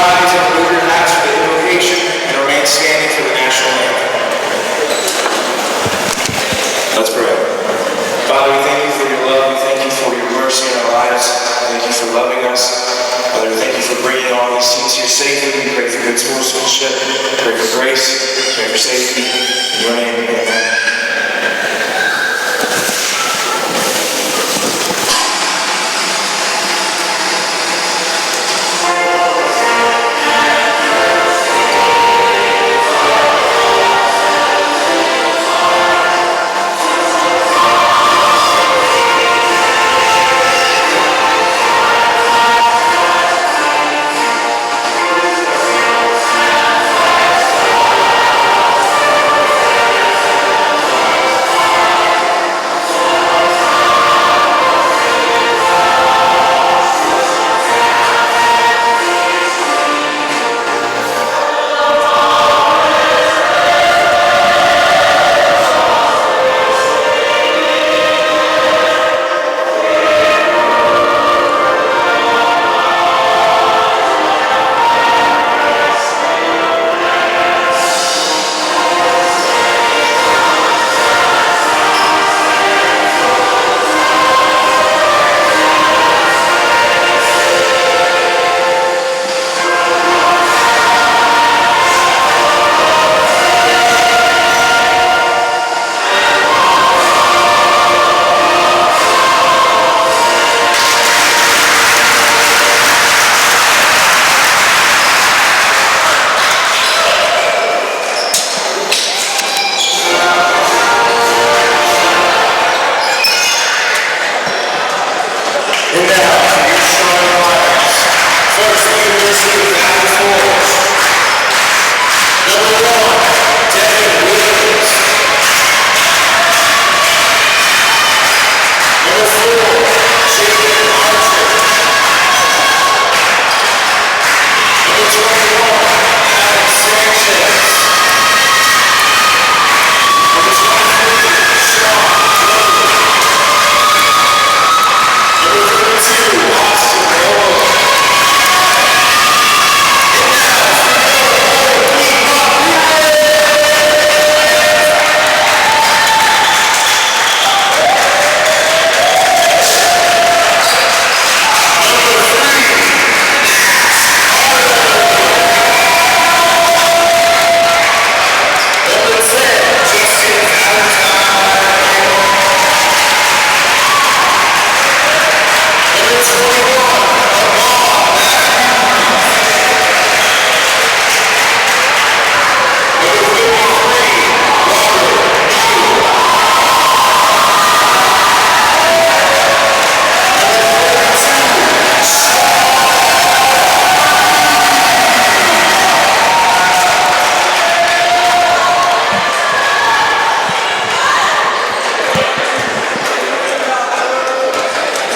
rise and move your hats for the invocation and remain standing for the national anthem. Let's pray. Father, we thank you for your love. We thank you for your mercy in our lives. Thank you for loving us. Father, we thank you for bringing all these teams here safely. We pray for good sportsmanship. Pray for grace. Pray for safety. In your name, amen.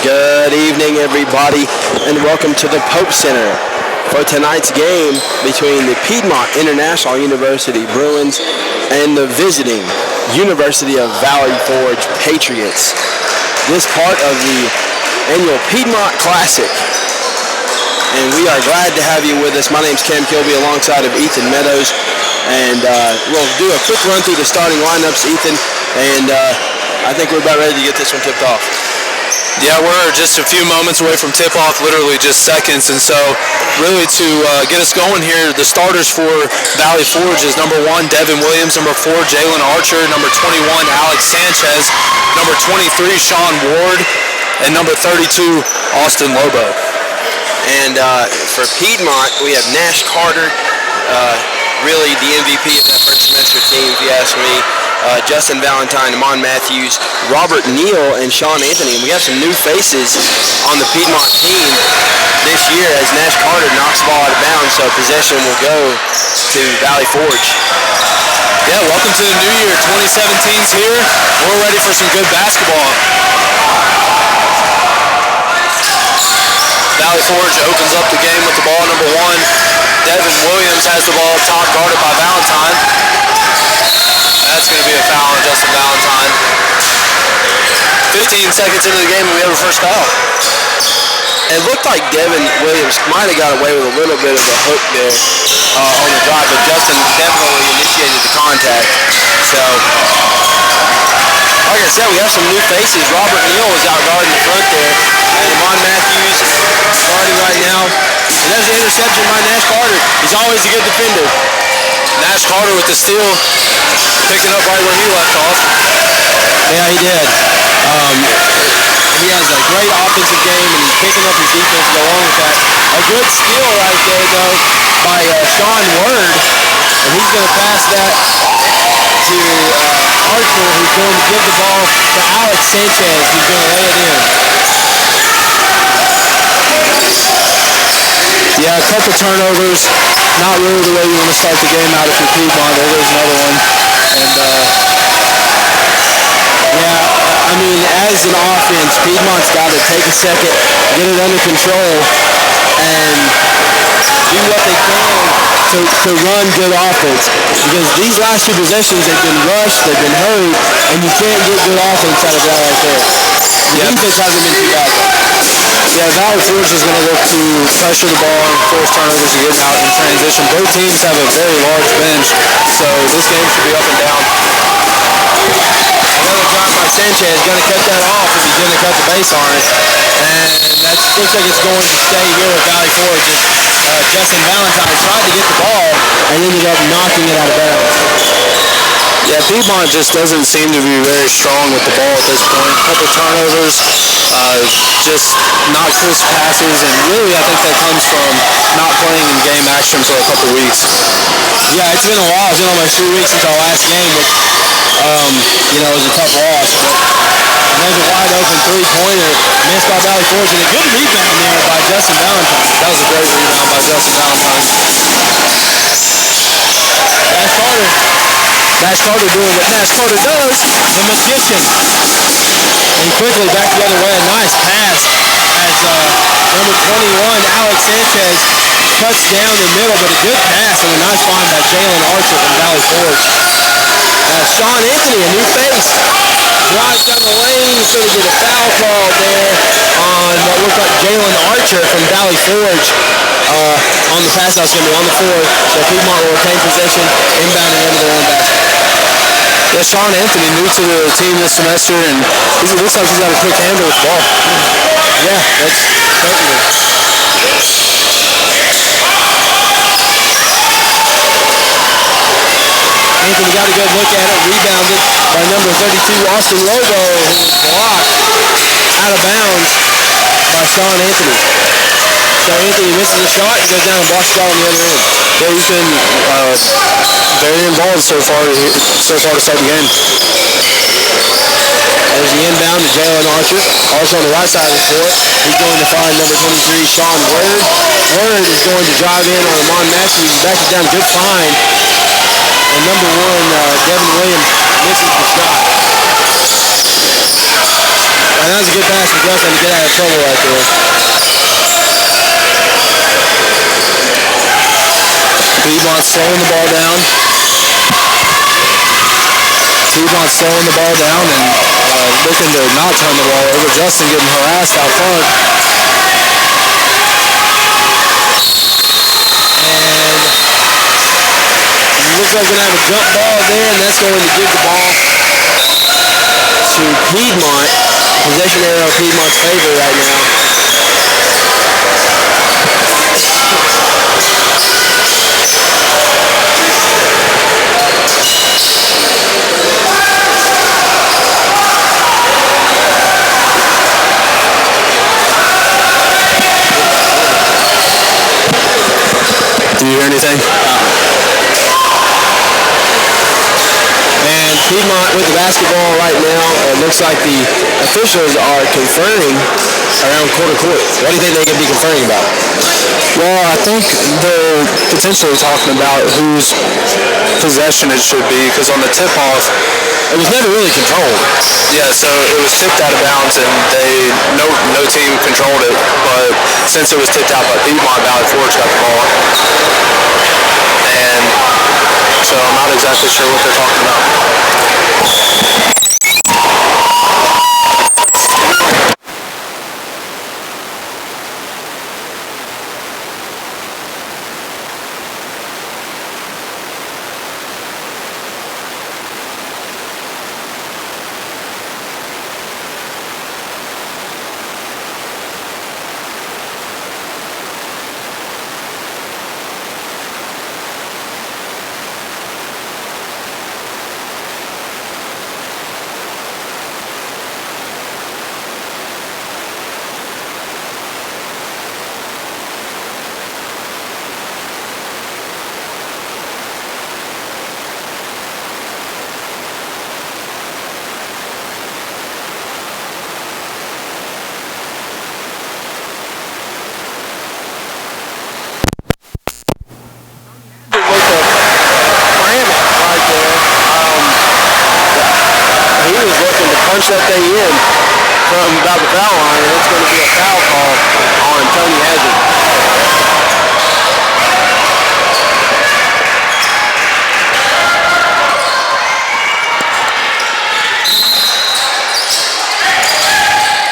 Good evening, everybody, and welcome to the Pope Center for tonight's game between the Piedmont University Bruins and the visiting University of Valley Forge Patriots. This part of the annual Piedmont Classic, and we are glad to have you with us. My name's Cam Kilby alongside of Ethan Meadows, and we'll do a quick run through the starting lineups, Ethan, and I think we're about ready to get this one tipped off. Yeah, we're just a few moments away from tip-off, literally just seconds, and so really to get us going here, the starters for Valley Forge is number 1, Devin Williams, number 4, Jalen Archer, number 21, Alex Sanchez, number 23, Sean Ward, and number 32, Austin Lobo. And for Piedmont, we have Nash Carter, really the MVP of that first semester team, if you ask me. Justin Valentine, Amon Matthews, Robert Neal, and Sean Anthony. And we have some new faces on the Piedmont team this year as Nash Carter knocks the ball out of bounds, so possession will go to Valley Forge. Yeah, welcome to the new year. 2017's here. We're ready for some good basketball. Valley Forge opens up the game with the ball, number 1. Devin Williams has the ball top, guarded by Valentine. That's going to be a foul on Justin Valentine. 15 seconds into the game and we have a first foul. it looked like Devin Williams might have got away with a little bit of a hook there on the drive, but Justin definitely initiated the contact. So, like I said, we have some new faces. Robert Neal is out guarding the front there. And Amon Matthews guarding right now. And there's the interception by Nash Carter. He's always a good defender. Nash Carter with the steal, picking up right where he left off. Yeah, he did. He has a great offensive game, and he's picking up his defense along with that. A good steal right there, though, by Sean Word. And he's going to pass that to Archer, who's going to give the ball to Alex Sanchez, who's going to lay it in. Yeah, a couple turnovers. Not really the way you want to start the game out if you're Piedmont. There goes another one. And, yeah, I mean, as an offense, Piedmont's got to take a second, get it under control, and do what they can to run good offense. Because these last two possessions, they've been rushed, they've been hurried, and you can't get good offense out of that right there. The defense hasn't been too bad. yeah, Valley Forge is going to look to pressure the ball and force turnovers to get out in transition. Both teams have a very large bench, so this game should be up and down. Another drive by Sanchez, going to cut that off if he's going to cut the base on it. And that looks like it's going to stay here with Valley Forge. Justin Valentine tried to get the ball and ended up knocking it out of bounds. Yeah, Piedmont just doesn't seem to be very strong with the ball at this point. A couple turnovers, just not crisp passes, and really I think that comes from not playing in game action for a couple weeks. Yeah, it's been a while. It's been almost 3 weeks since our last game, which, was a tough loss. But there's a wide open three-pointer missed by Valley Forge, and a good rebound there by Justin Valentine. That was a great rebound by Justin Valentine. Nash Carter doing what Nash Carter does, the magician. And quickly back the other way, a nice pass as number 21, Alex Sanchez, cuts down the middle, but a good pass and a nice find by Jalen Archer from Valley Forge. Sean Anthony, a new face, drives down the lane. He's going to get a foul call there on what looked like Jalen Archer from Valley Forge. On the pass, that's going to be on the floor. So Piedmont will retain possession, inbounding into their own basket. Yeah, Sean Anthony, new to the team this semester, and it looks like he's got a quick handle with the ball. Yeah, that's certainly. Anthony got a good look at it, rebounded by number 32, Austin Lobo, who was blocked out of bounds by Sean Anthony. So Anthony misses a shot and goes down and blocks the ball on the other end. Yeah, he's been very involved so far to start the game. There's the inbound to Jalen Archer. Archer on the right side of the court. He's going to find number 23, Sean Word. Word is going to drive in on Amon Matthews. He backs it down. Good find. And number 1, Devin Williams, misses the shot. And that was a good pass for Justin to get out of trouble right there. Piedmont slowing the ball down. Piedmont slowing the ball down and looking to not turn the ball over. Justin getting harassed out front. And it looks like we're going to have a jump ball there, and that's going to give the ball to Piedmont. Possession arrow Piedmont's favor right now. Do you hear anything? And Piedmont with the basketball right now. It looks like the officials are conferring around quarter court. What do you think they could be conferring about? Well, I think they're potentially talking about whose possession it should be, because on the tip-off, it was never really controlled. Yeah, so it was tipped out of bounds, and no team controlled it. But since it was tipped out by Piedmont, Valley Forge got the ball. And so I'm not exactly sure what they're talking about. that thing in from about the foul line, and it's going to be a foul call on Tony Hazard.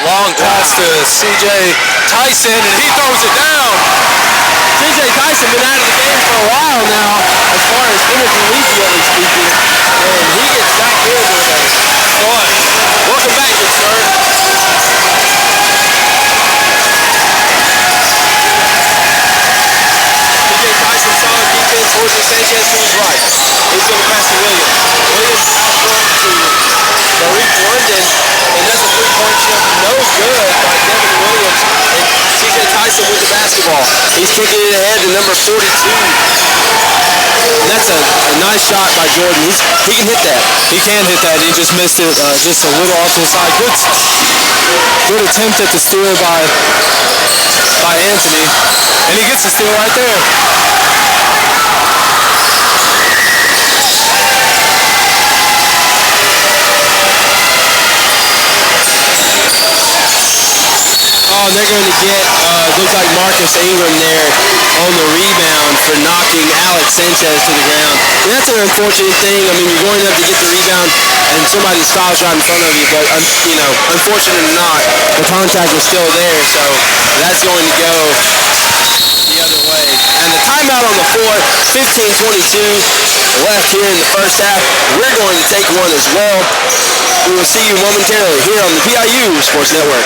Long pass to C.J. Tyson, and he throws it down. C.J. Tyson been out of the game for a while now, as far as intercollegiately speaking, and he gets back in with a thought. Welcome back, good sir. C.J. Tyson, solid defense, Jorge Sanchez to his right. He's going to pass to Williams. Williams out front to Tariq London, and that's a three-point shot. No good by Devin Williams. And C.J. Tyson with the basketball. He's kicking it ahead to number 42. And that's a nice shot by Jordan. He can hit that. He can hit that. He just missed it just a little off to the side. Good attempt at the steal by Anthony. And he gets the steal right there. Oh, and they're going to get, looks like Marcus Ingram there on the rebound for knocking Alex Sanchez to the ground. And that's an unfortunate thing. I mean, you're going up to get the rebound and somebody styles right in front of you, but, unfortunate or not, the contact was still there, so that's going to go the other way. And the timeout on the floor, 15:22 left here in the first half. We're going to take one as well. We will see you momentarily here on the PIU Sports Network.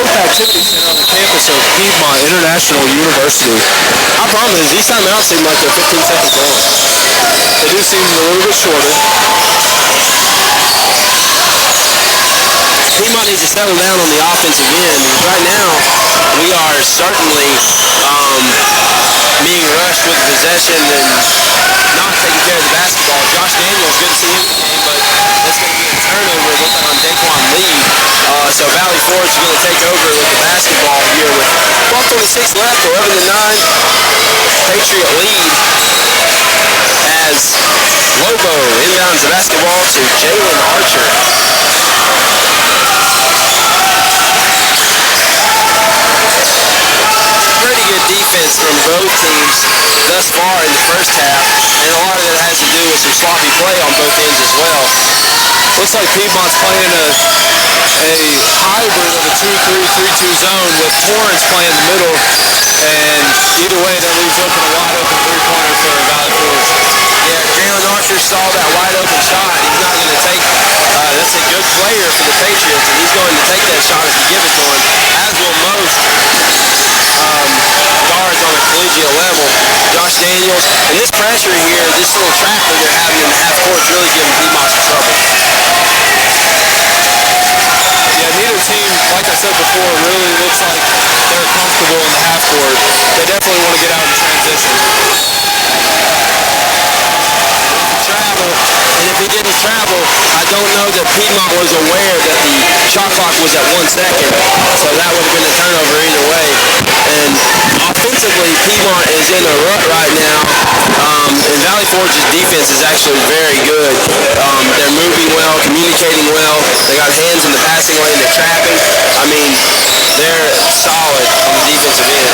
Hope Activity Center on the campus of Piedmont International University. Our problem is these timeouts seem like they're 15 seconds long. They do seem a little bit shorter. Piedmont needs to settle down on the offensive end. Right now, we are certainly being rushed with possession and not taking care of the basketball. Josh Daniels, good to see him in the game, but that's going to be a turnover. It looks like on Daquan Lee. So Valley Forge is going to take over with the basketball here with 12:26 left, 11-9. Patriot lead as Lobo inbounds the basketball to Jalen Archer. Pretty good defense from both teams thus far in the first half, and a lot of that has to do with some sloppy play on both ends as well. Looks like Piedmont's playing a hybrid of a 2-3-3-2 zone with Torrance playing the middle, and either way that leaves open a wide open three-pointer for Valley Forge. Yeah, Jalen Archer saw that wide open shot. He's not going to take, that's a good player for the Patriots, and he's going to take that shot if you give it to him, as will most guards on a collegiate level. Josh Daniels, and this pressure here, this little trap that they're having in the half court is really giving Piedmont some trouble. Yeah, neither team, like I said before, really looks like they're comfortable in the half court. They definitely want to get out in transition. Travel, and if he didn't travel, I don't know that Piedmont was aware that the shot clock was at 1 second, so that would have been a turnover either way. And offensively, Piedmont is in a rut right now, and Valley Forge's defense is actually very good. They're moving well, communicating well, they got hands in the passing lane, they're trapping. I mean, they're solid on the defensive end.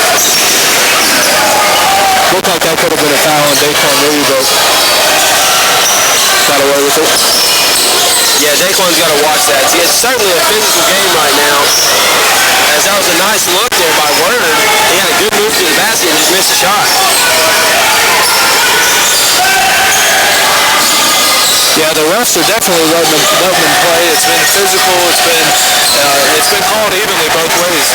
Looked like that could have been a foul on Daquan Lee, but got away with it. Yeah, Daquan's got to watch that. See, it's certainly a physical game right now, as that was a nice look there by Word. He had a good move to the basket and just missed a shot. Yeah, the refs are definitely letting them play. It's been physical. It's been called evenly both ways.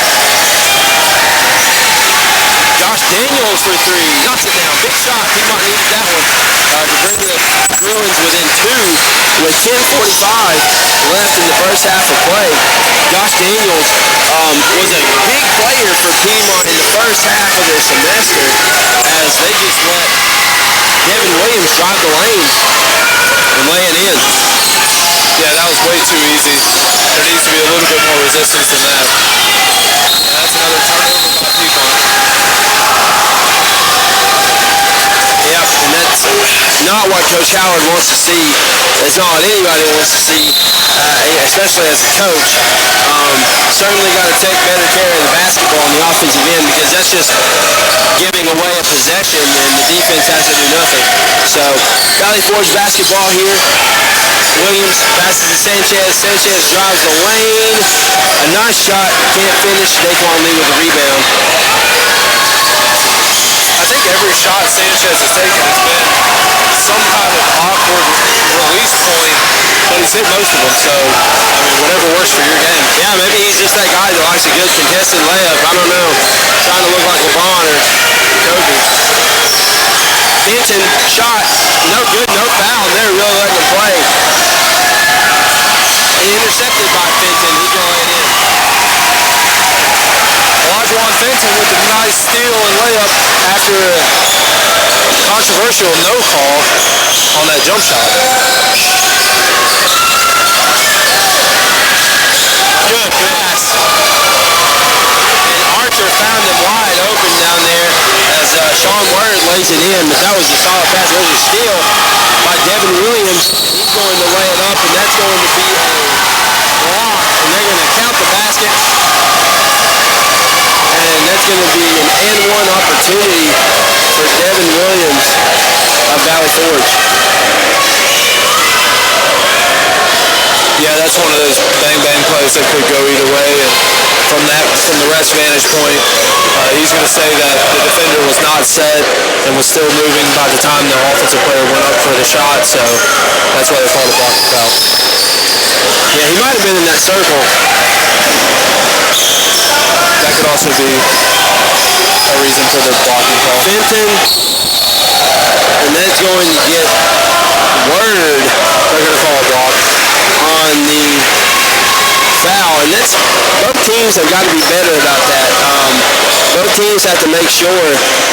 Josh Daniels for three, knocks it down. Big shot. Piedmont needed that one to bring the Bruins within two with 10:45 left in the first half of play. Josh Daniels was a big player for Piedmont in the first half of the semester, as they just let Devin Williams drive the lane and lay it in. Yeah, that was way too easy. There needs to be a little bit more resistance than that. Yeah, that's another turnover by Piedmont. Yep, and that's not what Coach Howard wants to see. That's not what anybody wants to see, especially as a coach. Certainly got to take better care of the basketball on the offensive end, because that's just giving away a possession and the defense has to do nothing. So, Valley Forge basketball here. Williams passes to Sanchez. Sanchez drives the lane. A nice shot. Can't finish. Daquan Lee with the rebound. I think every shot Sanchez has taken has been some kind of awkward release point, but he's hit most of them, so, I mean, whatever works for your game. Yeah, maybe he's just that guy that likes a good contested layup. I don't know. Trying to look like LeBron or Kobe. Benton, shot. No good, no foul. They're really letting him play. And intercepted by Fenton. He's going to lay it in. Olajuwon Fenton with a nice steal and layup after a controversial no call on that jump shot. Good pass. And Archer found him wide open down there as Sean Word lays it in, but that was a solid pass. There's a steal by Devin Williams. He's going to lay it up, and that's going to be a block, and they're going to count the basket. And that's going to be an N1 opportunity for Devin Williams of Valley Forge. Yeah, that's one of those bang-bang plays that could go either way. And from the ref's vantage point, he's going to say that the defender was not set and was still moving by the time the offensive player went up for the shot, so that's why they called a block foul. Yeah, he might have been in that circle. could also be a reason for the blocking call. Fenton, and that's going to get word they're going to call a block on the foul, and that's both teams have got to be better about that. Both teams have to make sure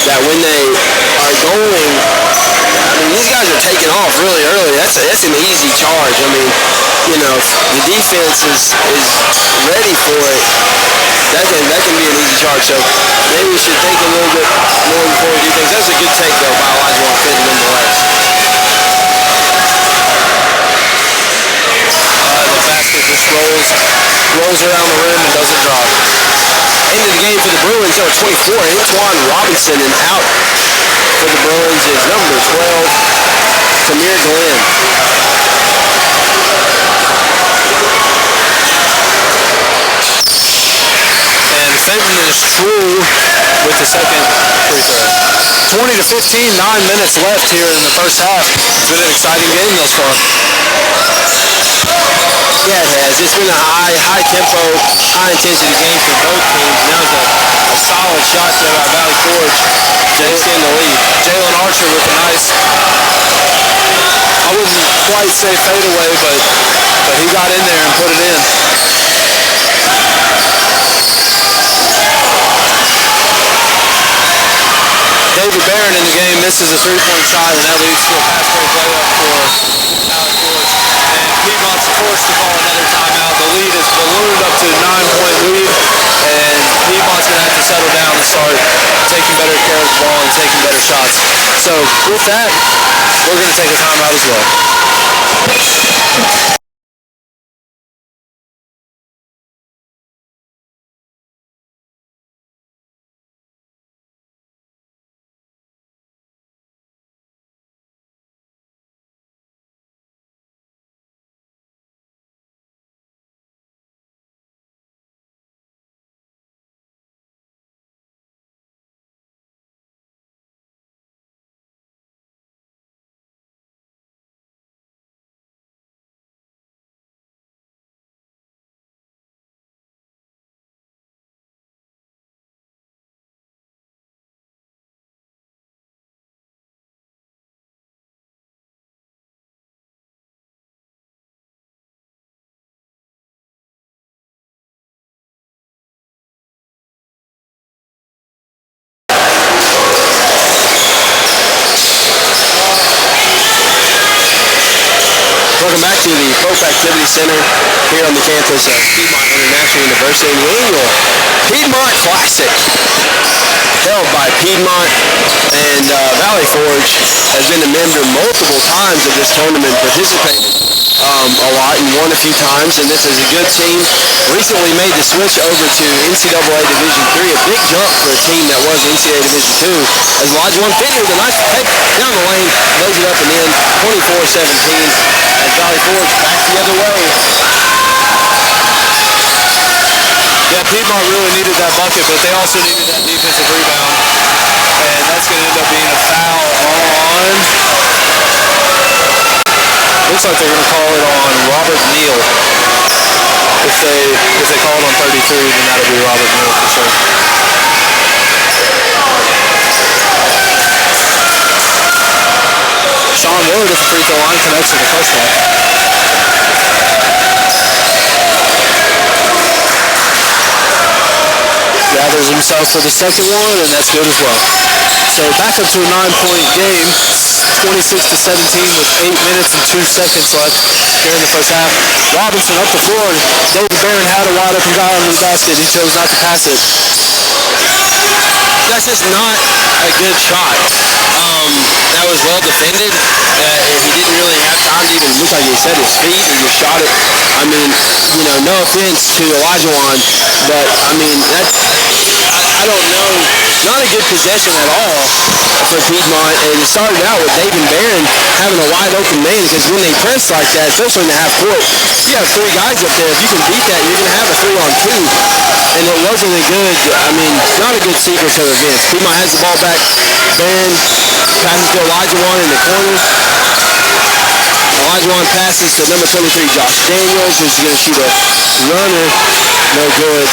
that when they are going, I mean, these guys are taking off really early. That's an easy charge. I mean, you know, if the defense is ready for it, that can be an easy charge. So maybe we should think a little bit more before we do things. That's a good take though by Elijah Fenton nonetheless. The basket just rolls around the rim and doesn't drop. Into the game for the Bruins, number 24, Antoine Robinson, and out for the Bruins is number 12, Tamir Glenn. And Fenton is through with the second free throw. 20 to 15, 9 minutes left here in the first half. It's been an exciting game thus far. Yeah, it has. It's been a high tempo, high intensity game for both teams. That was a solid shot there by Valley Forge to extend the lead. Jalen Archer with a nice, I wouldn't quite say fadeaway, but he got in there and put it in. David Barron in the game misses a three-point shot, and that leads to a pass-break layup for Valley Forge. And Piedmont's forced to call another timeout. The lead is ballooned up to a 9-point lead, and Piedmont's going to have to settle down and start taking better care of the ball and taking better shots. So with that, we're going to take a timeout as well. Welcome back to the Pope Activity Center here on the campus of Piedmont International University and the annual Piedmont Classic, held by Piedmont, and Valley Forge has been a member multiple times of this tournament, participated a lot and won a few times, and this is a good team. Recently made the switch over to NCAA Division III, a big jump for a team that was NCAA Division II, as Elijah Fenton with a nice take down the lane, lays it up and in, 24-17. As Valley Forge back the other way. Yeah, Piedmont really needed that bucket, but they also needed that defensive rebound. And that's going to end up being a foul on... Looks like they're going to call it on Robert Neal. If they call it on 33, then that'll be Robert Neal for sure. Sean Ward at the free throw line connects with a touchdown. Gathers himself for the second one, and that's good as well. So back up to a 9-point game, 26-17 with 8 minutes and 2 seconds left here in the first half. Robinson up the floor. David Barron had a wide open guy under the basket. He chose not to pass it. That's just not a good shot. That was well defended. He didn't really have time to even look like he set his feet and just shot it. I mean, you know, no offense to Elijah, but I mean, I don't know. Not a good possession at all for Piedmont. And it started out with David Barron having a wide open man, because when they press like that, especially in the half court, you have three guys up there. If you can beat that, you're going to have a 3-on-2. And it wasn't a good, I mean, not a good sequence of events. Piedmont has the ball back. Barron passes to Elijah in the corner. Elijah passes to number 23, Josh Daniels, who's going to shoot a runner. No good.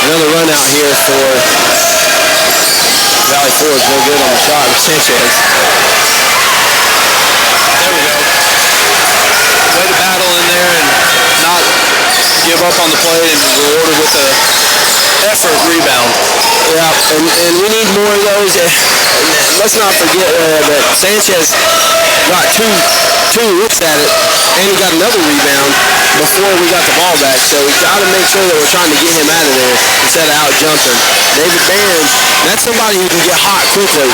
Another run out here for Valley Forge. No good on the shot with Sanchez. There we go. Way to battle in there and not give up on the play and rewarded with a effort rebound. Yeah, and we need more of those. Let's not forget that Sanchez got two looks at it, and he got another rebound before we got the ball back. So we got to make sure that we're trying to get him out of there instead of out jumping. David Barron, that's somebody who can get hot quickly,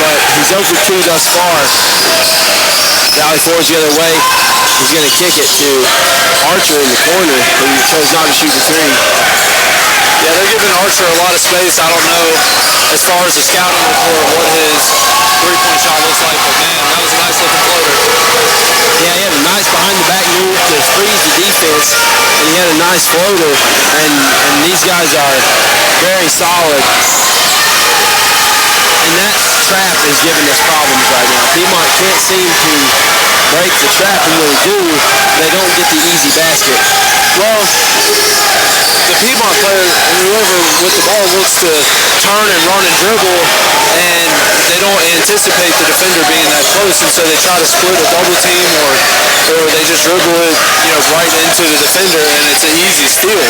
but he's 0 for 2 thus far. Valley Forge the other way. He's going to kick it to Archer in the corner, who chose not to shoot the three. Yeah, they're giving Archer a lot of space. I don't know as far as the scouting report what his three-point shot looks like, but man, that was a nice looking floater. Yeah, he had a nice behind-the-back move to freeze the defense, and he had a nice floater, and these guys are very solid. And that trap is giving us problems right now. Piedmont can't seem to break the trap, and when they do, they don't get the easy basket. Well, the Piedmont player, whoever with the ball looks to turn and run and dribble, and they don't anticipate the defender being that close, and so they try to split a double team, or they just dribble it, right into the defender, and it's an easy steal.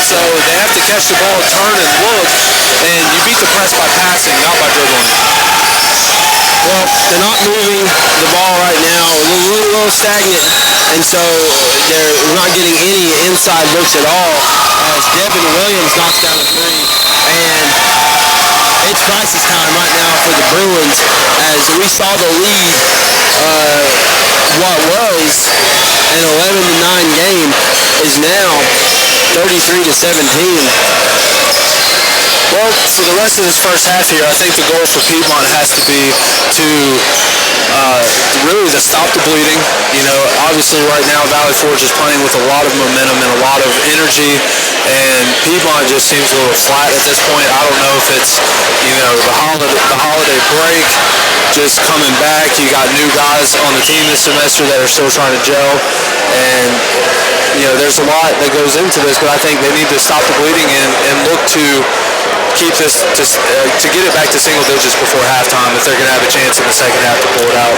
So they have to catch the ball, turn and look, and you beat the press by passing, not by dribbling. Well, they're not moving the ball right now. A little stagnant, and so they're not getting any inside looks at all as Devin Williams knocks down a three. And it's crisis time right now for the Bruins as we saw the lead, what was an 11-9 game is now 33-17. Well, for the rest of this first half here, I think the goal for Piedmont has to be to really to stop the bleeding. Obviously right now Valley Forge is playing with a lot of momentum and a lot of energy, and Piedmont just seems a little flat at this point. I don't know if it's the holiday break, just coming back. You got new guys on the team this semester that are still trying to gel, and there's a lot that goes into this, but I think they need to stop the bleeding and look to keep this to get it back to single digits before halftime if they're going to have a chance in the second half to pull it out.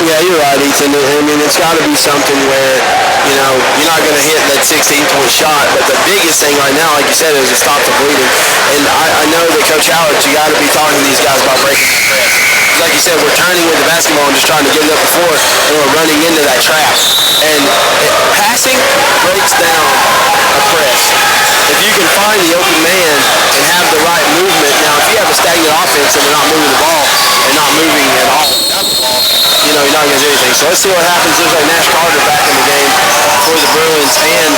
Yeah, you're right, Ethan. I mean, it's got to be something where, you're not going to hit that 16-point shot, but the biggest thing right now, like you said, is to stop the bleeding. And I know that Coach Howard, you got to be talking to these guys about breaking that press. Like you said, we're turning with the basketball and just trying to get it up the floor, and we're running into that trap. And passing breaks down a press. If you can find the open man and have the right movement, now if you have a stagnant offense and we're not moving the ball and not moving at all without the ball, you're not going to do anything. So let's see what happens. Looks like Nash Carter back in the game for the Bruins and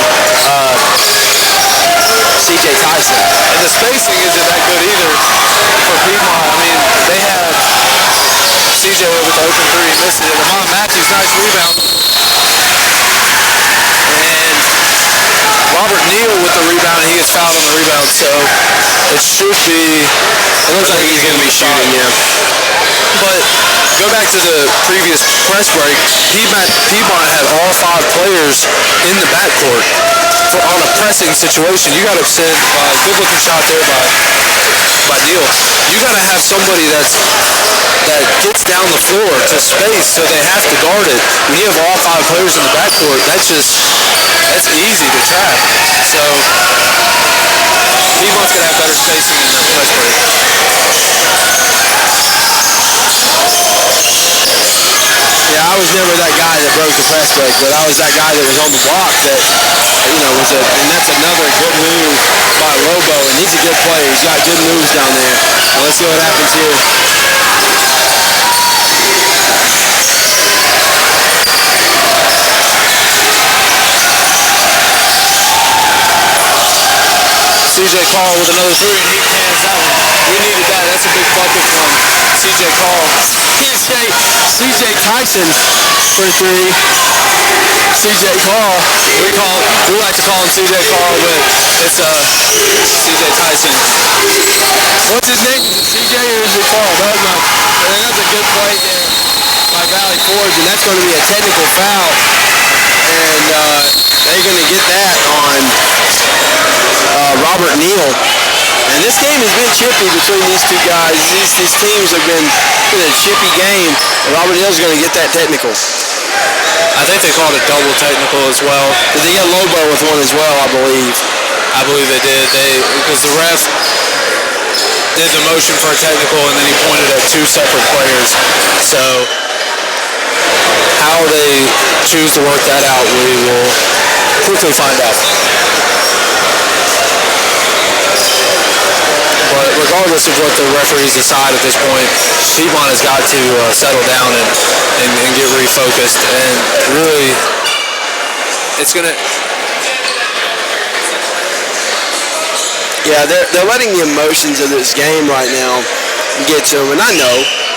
CJ Tyson. And the spacing isn't that good either for Piedmont. I mean, they have CJ with the open three, missing it. Lamont Matthews, nice rebound. And Robert Neal with the rebound, and he gets fouled on the rebound, so it should be... It looks like he's going to be shooting, yeah. But go back to the previous press break, Piedmont had all 5 players in the backcourt on a pressing situation. You got to send a good-looking shot there by Neal. You got to have somebody that gets down the floor to space, so they have to guard it. When you have all 5 players in the backcourt, that's easy to trap. So Piedmont's going to have better spacing in their press break. Yeah, I was never that guy that broke the press break, but I was that guy that was on the block that, and that's another good move by Lobo, and he's a good player. He's got good moves down there. Well, let's see what happens here. CJ Carl with another three, and he cans that one. We needed that. That's a big bucket from CJ Carl. CJ Tyson for three. CJ Carl. We like to call him CJ Carl, but it's CJ Tyson. What's his name? CJ or is it Carl? That's a good play there by Valley Forge, and that's going to be a technical foul. And they're going to get that on Robert Neal. And this game has been chippy between these two guys. These teams have been in a chippy game. Robert Neal's going to get that technical. I think they called it double technical as well. Did they get Lobo with one as well, I believe? I believe they did. Because the ref did the motion for a technical and then he pointed at two separate players. So how they choose to work that out, we will quickly find out. But regardless of what the referees decide at this point, Piedmont has got to settle down and get refocused. And really, it's going to... Yeah, they're letting the emotions of this game right now get to them. And I know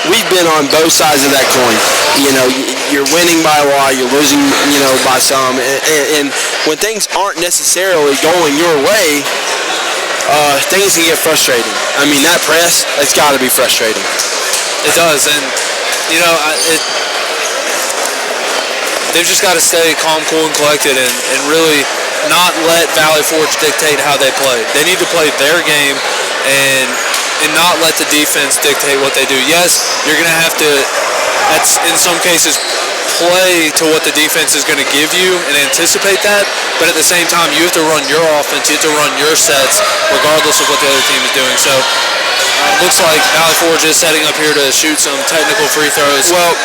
we've been on both sides of that coin. You know, you're winning by a lot, you're losing, by some. And when things aren't necessarily going your way, things can get frustrating. I mean, that press, it's got to be frustrating. It does. And, they've just got to stay calm, cool, and collected and really not let Valley Forge dictate how they play. They need to play their game and not let the defense dictate what they do. Yes, you're going to have to, in some cases, play to what the defense is going to give you and anticipate that, but at the same time, you have to run your offense, you have to run your sets, regardless of what the other team is doing. So it looks like Valley Forge is setting up here to shoot some technical free throws. Well,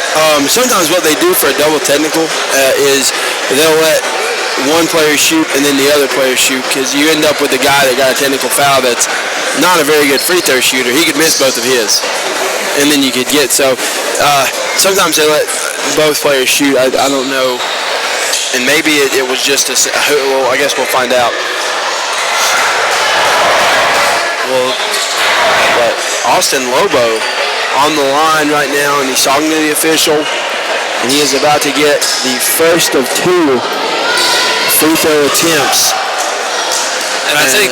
sometimes what they do for a double technical is they'll let one player shoot and then the other player shoot, because you end up with a guy that got a technical foul that's not a very good free throw shooter. He could miss both of his, and then you could get. So sometimes they let both players shoot. I don't know, and maybe it was just well, I guess we'll find out. Well, but Austin Lobo on the line right now, and he's talking to the official, and he is about to get the first of two free throw attempts. And I think,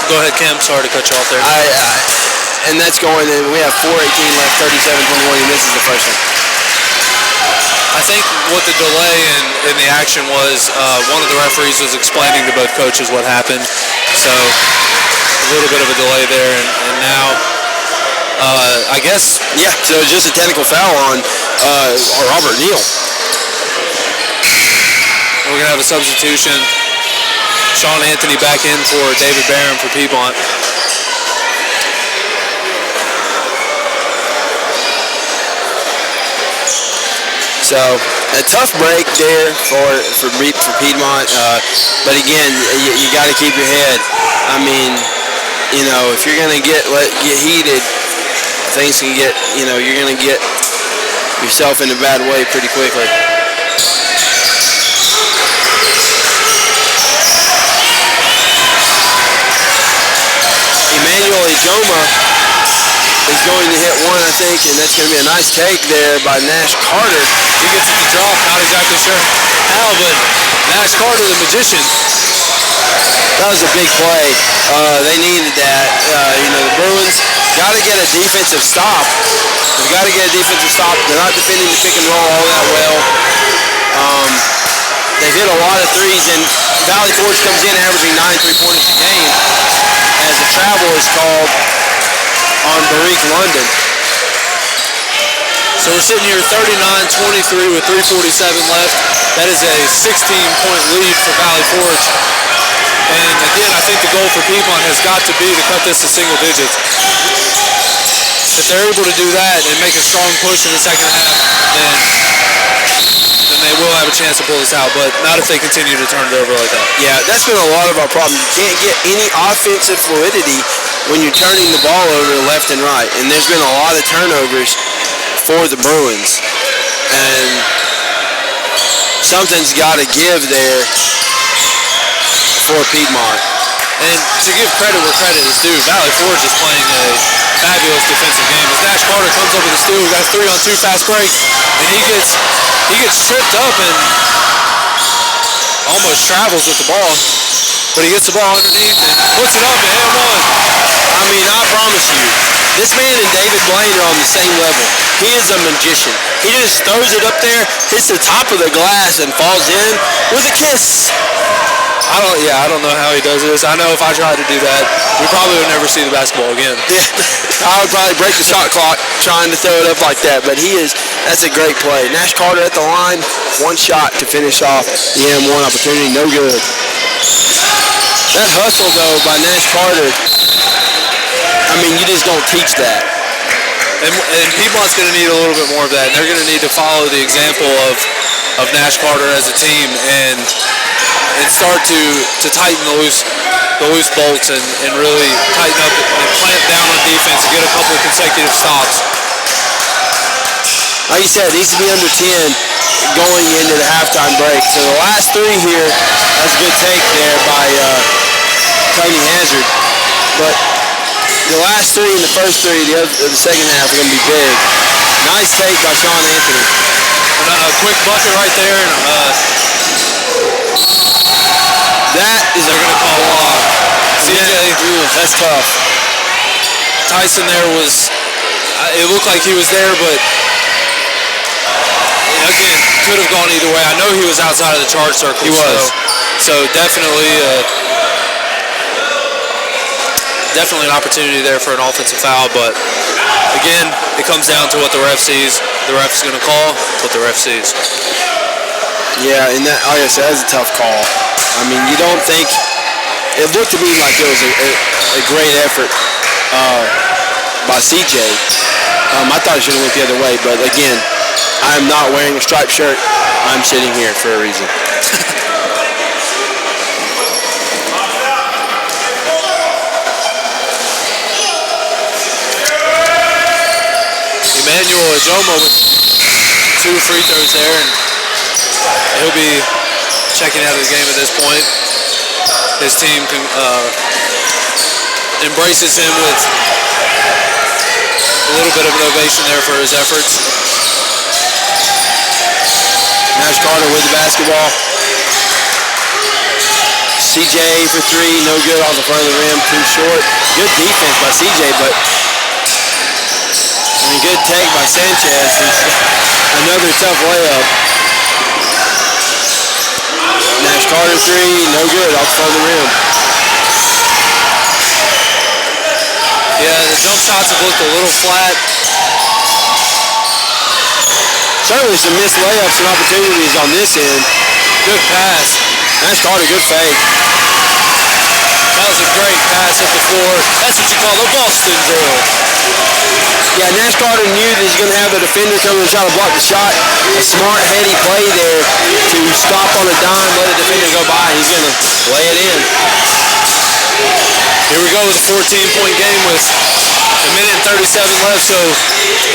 go ahead, Kim, sorry to cut you off there. And that's going in, we have 4:18 left, 37-21, and this is the first one. I think what the delay in the action was, one of the referees was explaining to both coaches what happened. So a little bit of a delay there, and now, I guess... Yeah, so it's just a technical foul on Robert Neal. We're going to have a substitution. Sean Anthony back in for David Barron for Piedmont. So a tough break there for Piedmont, but again, you got to keep your head. I mean, if you're going to get heated, things can get, you're going to get yourself in a bad way pretty quickly. Emmanuel Ejoma is going to hit one, I think, and that's going to be a nice take there by Nash Carter. He gets the drop, not exactly sure how, but Nash Carter, the magician. That was a big play. They needed that. The Bruins got to get a defensive stop. They've got to get a defensive stop. They're not defending the pick and roll all that well. They've hit a lot of threes, and Valley Forge comes in averaging 9 3-pointers a game as the travel is called on Barik London. So we're sitting here 39-23 with 3:47 left. That is a 16-point lead for Valley Forge. And again, I think the goal for Piedmont has got to be to cut this to single digits. If they're able to do that and make a strong push in the second half, then they will have a chance to pull this out, but not if they continue to turn it over like that. Yeah, that's been a lot of our problem. You can't get any offensive fluidity when you're turning the ball over left and right, and there's been a lot of turnovers for the Bruins, and something's got to give there for Piedmont. And to give credit where credit is due, Valley Forge is playing a fabulous defensive game. As Nash Carter comes up with a steal, we got a 3-on-2 fast break, and he gets tripped up and almost travels with the ball. But he gets the ball underneath and puts it up and one. I mean, I promise you, this man and David Blaine are on the same level. He is a magician. He just throws it up there, hits the top of the glass, and falls in with a kiss. I don't know how he does this. I know if I tried to do that, we probably would never see the basketball again. Yeah, I would probably break the shot clock trying to throw it up like that, but that's a great play. Nash Carter at the line, one shot to finish off the M1 opportunity, no good. That hustle, though, by Nash Carter, I mean, you just don't teach that. And Piedmont's going to need a little bit more of that. And they're going to need to follow the example of Nash Carter as a team and start to tighten the loose bolts and really tighten up and clamp down on defense and get a couple of consecutive stops. Like you said, it needs to be under 10 going into the halftime break. So the last three here, that's a good take there by Tony Hazard. But the last three and the first three, the second half are going to be big. Nice take by Sean Anthony. And a quick bucket right there. And, that is they're going to call off. CJ, that's tough. Tyson there was, it looked like he was there, but again, could have gone either way. I know he was outside of the charge circle. He was. So definitely an opportunity there for an offensive foul, but again, it comes down to what the ref sees. The ref's going to call what the ref sees. Yeah, and that, like I said, that's a tough call. I mean, you don't think, it looked to me like it was a great effort by CJ. I thought it should have went the other way, but again, I'm not wearing a striped shirt. I'm sitting here for a reason. Emmanuel Ajoma with 2 free throws there, and he'll be checking out of the game at this point. His team embraces him with a little bit of an ovation there for his efforts. Nash Carter with the basketball. CJ for 3, no good off the front of the rim, too short. Good defense by CJ, but I mean, good take by Sanchez. Another tough layup. Nash Carter 3, no good off the front of the rim. Yeah, the jump shots have looked a little flat. Certainly some missed layups and opportunities on this end. Good pass. Nash Carter, good fake. That was a great pass at the floor. That's what you call the Boston drill. Yeah, Nash Carter knew that he's going to have a defender coming and try to block the shot. A smart, heady play there to stop on a dime, let a defender go by. He's going to lay it in. Here we go with a 14-point game with a minute and 37 left. So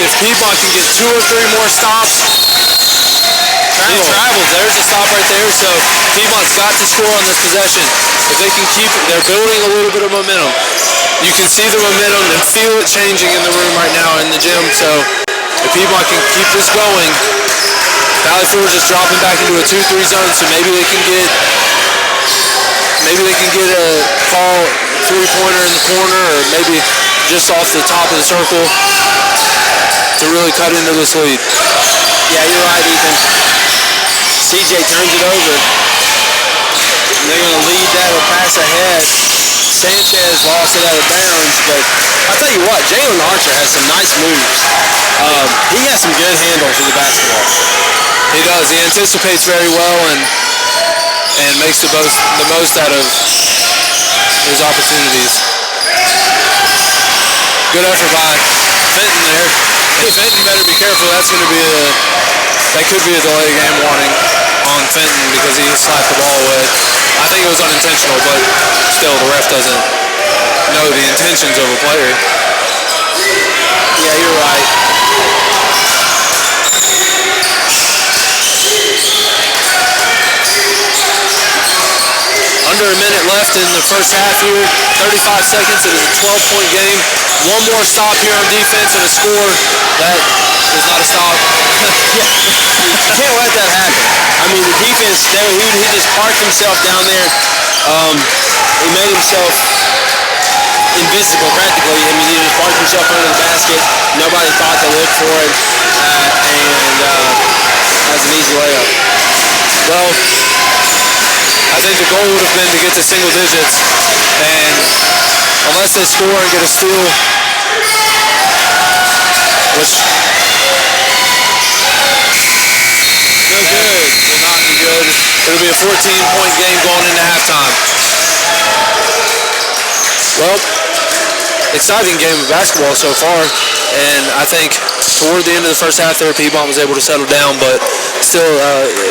if Piedmont can get 2 or 3 more stops, he travels. There's a stop right there. So Piedmont's got to score on this possession. If they can keep it, they're building a little bit of momentum. You can see the momentum and feel it changing in the room right now in the gym. So if Piedmont can keep this going, Valley Forge is dropping back into a 2-3 zone. So maybe they can get a call 3-pointer in the corner, or maybe just off the top of the circle to really cut into this lead. Yeah, you're right, Ethan. CJ turns it over. They're going to lead that or pass ahead. Sanchez lost it out of bounds, but I'll tell you what, Jalen Archer has some nice moves. He has some good handles with the basketball. He does. He anticipates very well and makes the most out of his opportunities. Good effort by Fenton there. Hey, Fenton better be careful. That could be a delay game warning on Fenton because he slapped the ball away. I think it was unintentional, but still the ref doesn't know the intentions of a player. Yeah, you're right. Under a minute left in the first half here, 35 seconds. It is a 12-point game. One more stop here on defense and a score. That is not a stop. Yeah, you can't let that happen. I mean, the defense, he just parked himself down there. He made himself invisible practically. I mean, he just parked himself under the basket. Nobody thought to look for it, and has an easy layup. Well, I think the goal would have been to get to single digits, and unless they score and get a steal, which no good, will not be good. It'll be a 14-point game going into halftime. Well, exciting game of basketball so far, and I think toward the end of the first half there, Piedmont was able to settle down, but still,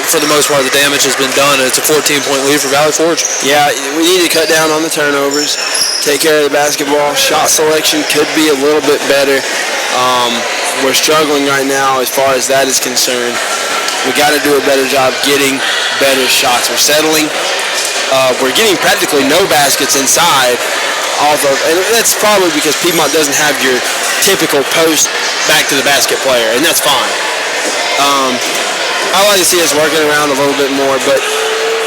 for the most part, the damage has been done, and it's a 14-point lead for Valley Forge. Yeah, we need to cut down on the turnovers, take care of the basketball. Shot selection could be a little bit better. We're struggling right now as far as that is concerned. We got to do a better job getting better shots. We're settling. We're getting practically no baskets inside off of, and that's probably because Piedmont doesn't have your typical post back to the basket player, and that's fine. I like to see us working around a little bit more, but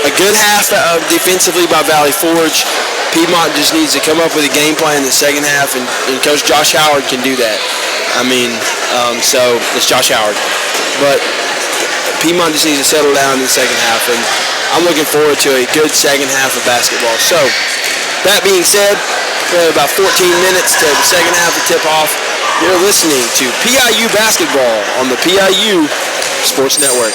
a good half defensively by Valley Forge. Piedmont just needs to come up with a game plan in the second half, and Coach Josh Howard can do that. I mean, so it's Josh Howard. But Piedmont just needs to settle down in the second half, and I'm looking forward to a good second half of basketball. So, that being said, we have about 14 minutes to the second half of tip-off. You're listening to PIU Basketball on the PIU Sports Network.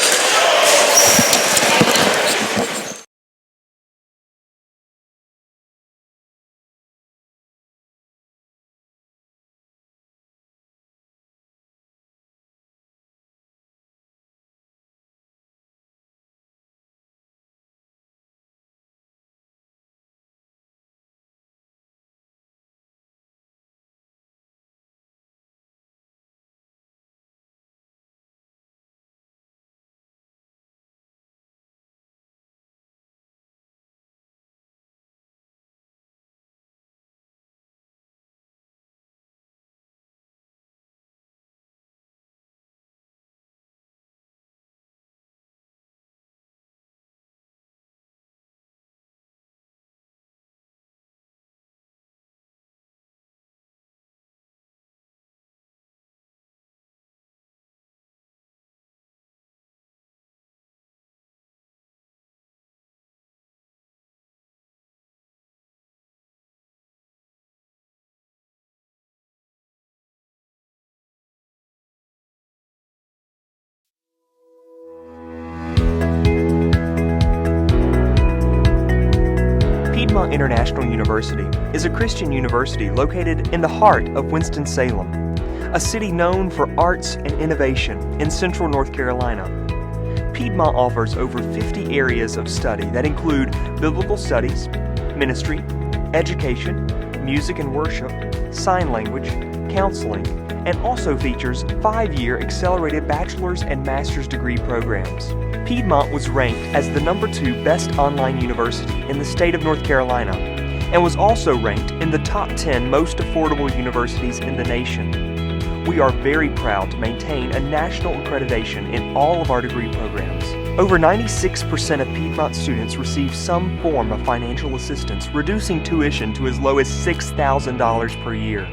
Piedmont International University is a Christian university located in the heart of Winston-Salem, a city known for arts and innovation in central North Carolina. Piedmont offers over 50 areas of study that include biblical studies, ministry, education, music and worship, sign language, counseling, and also features 5-year accelerated bachelor's and master's degree programs. Piedmont was ranked as the #2 best online university in the state of North Carolina and was also ranked in the top 10 most affordable universities in the nation. We are very proud to maintain a national accreditation in all of our degree programs. Over 96% of Piedmont students receive some form of financial assistance, reducing tuition to as low as $6,000 per year.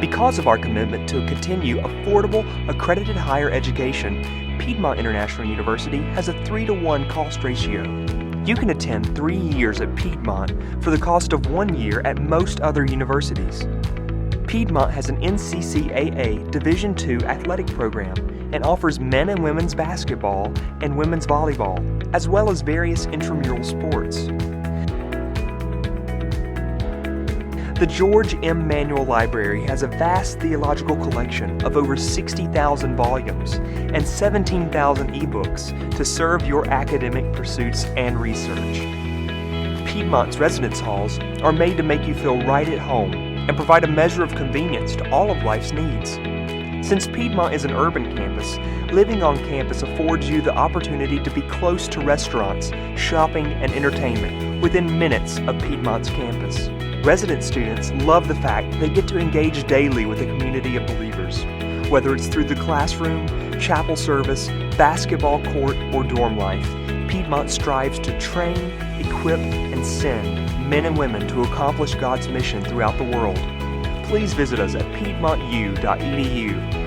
Because of our commitment to continue affordable, accredited higher education, Piedmont International University has a 3-to-1 cost ratio. You can attend 3 years at Piedmont for the cost of 1 year at most other universities. Piedmont has an NCCAA Division II athletic program and offers men and women's basketball and women's volleyball, as well as various intramural sports. The George M. Manual Library has a vast theological collection of over 60,000 volumes and 17,000 ebooks to serve your academic pursuits and research. Piedmont's residence halls are made to make you feel right at home and provide a measure of convenience to all of life's needs. Since Piedmont is an urban campus, living on campus affords you the opportunity to be close to restaurants, shopping, and entertainment within minutes of Piedmont's campus. Resident students love the fact they get to engage daily with a community of believers. Whether it's through the classroom, chapel service, basketball court, or dorm life, Piedmont strives to train, equip, and send men and women to accomplish God's mission throughout the world. Please visit us at piedmontu.edu.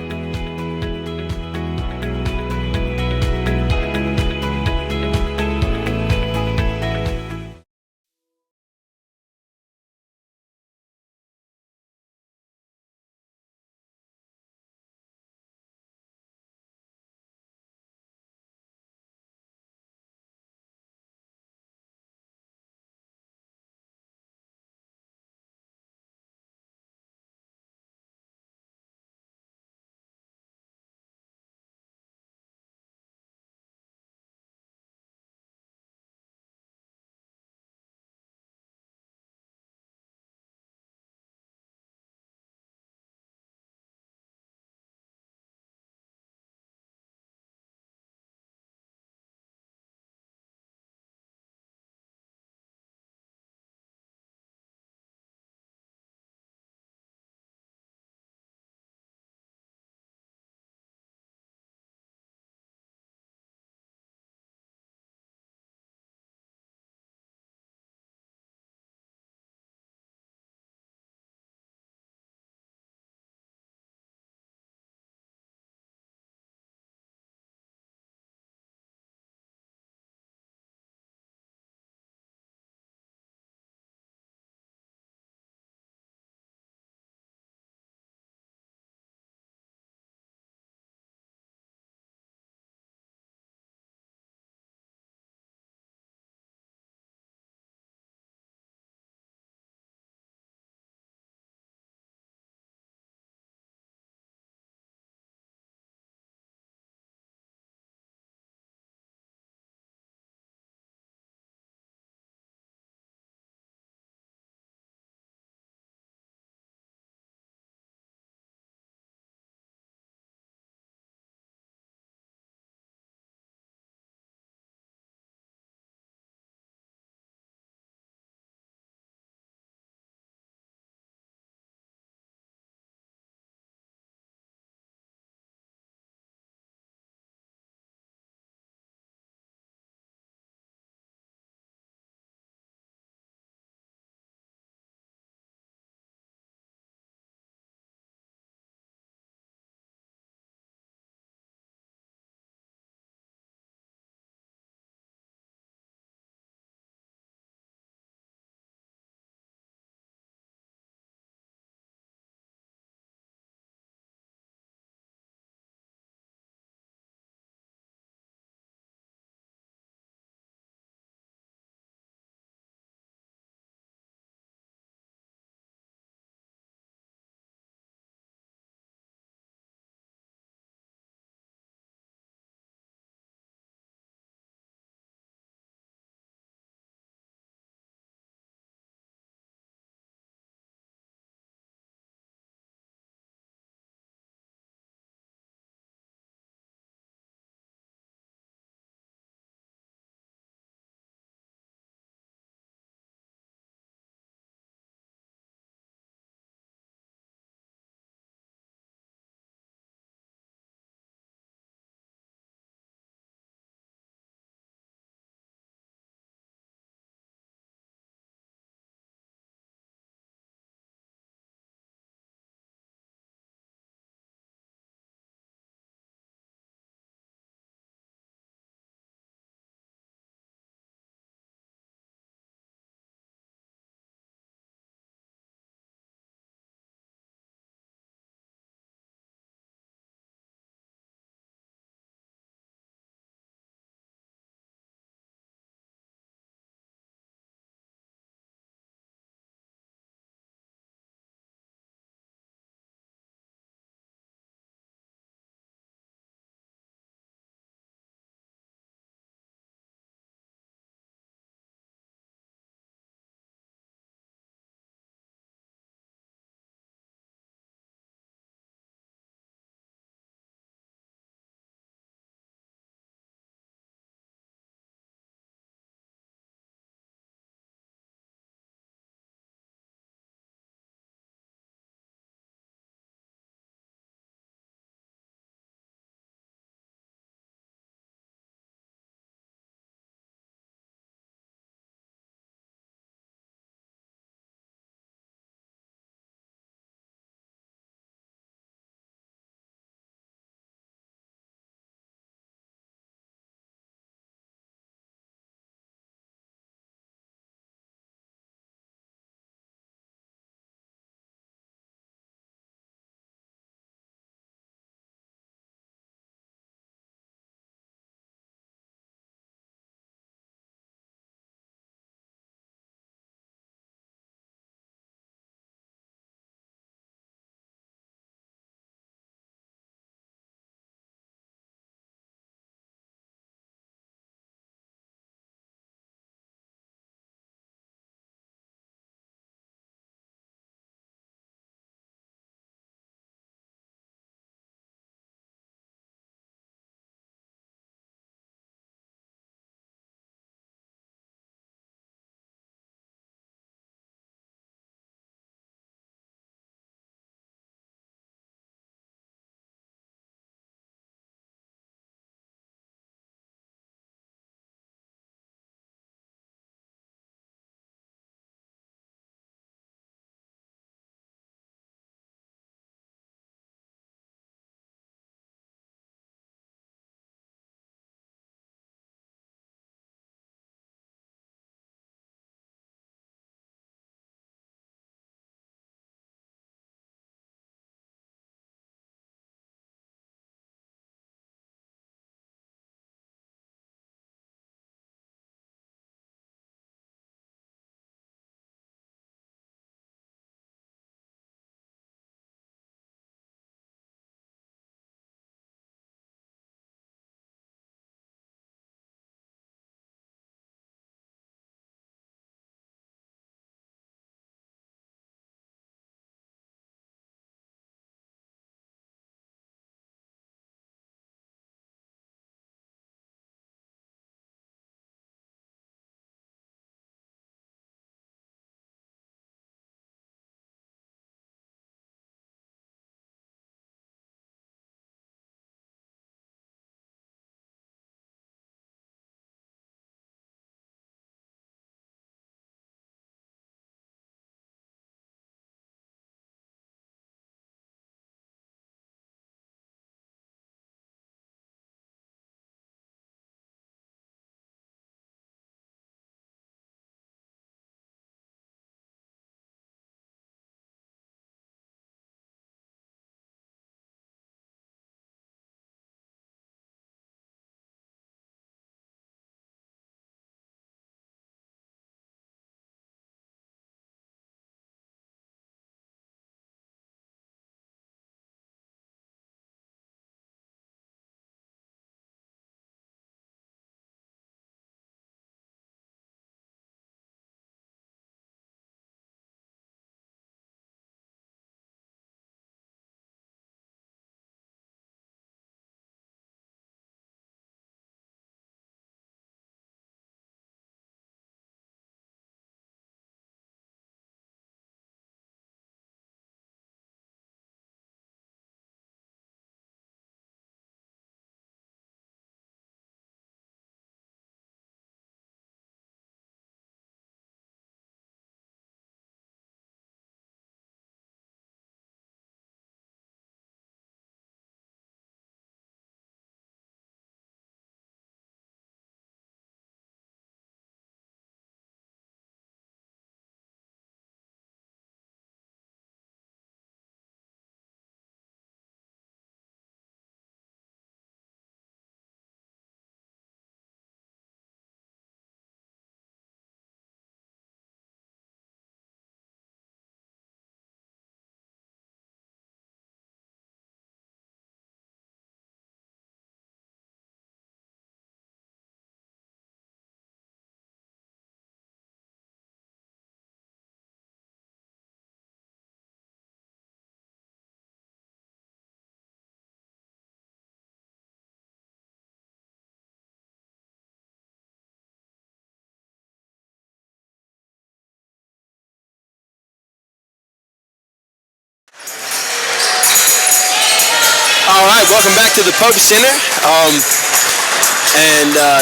All right, welcome back to the Pope Center.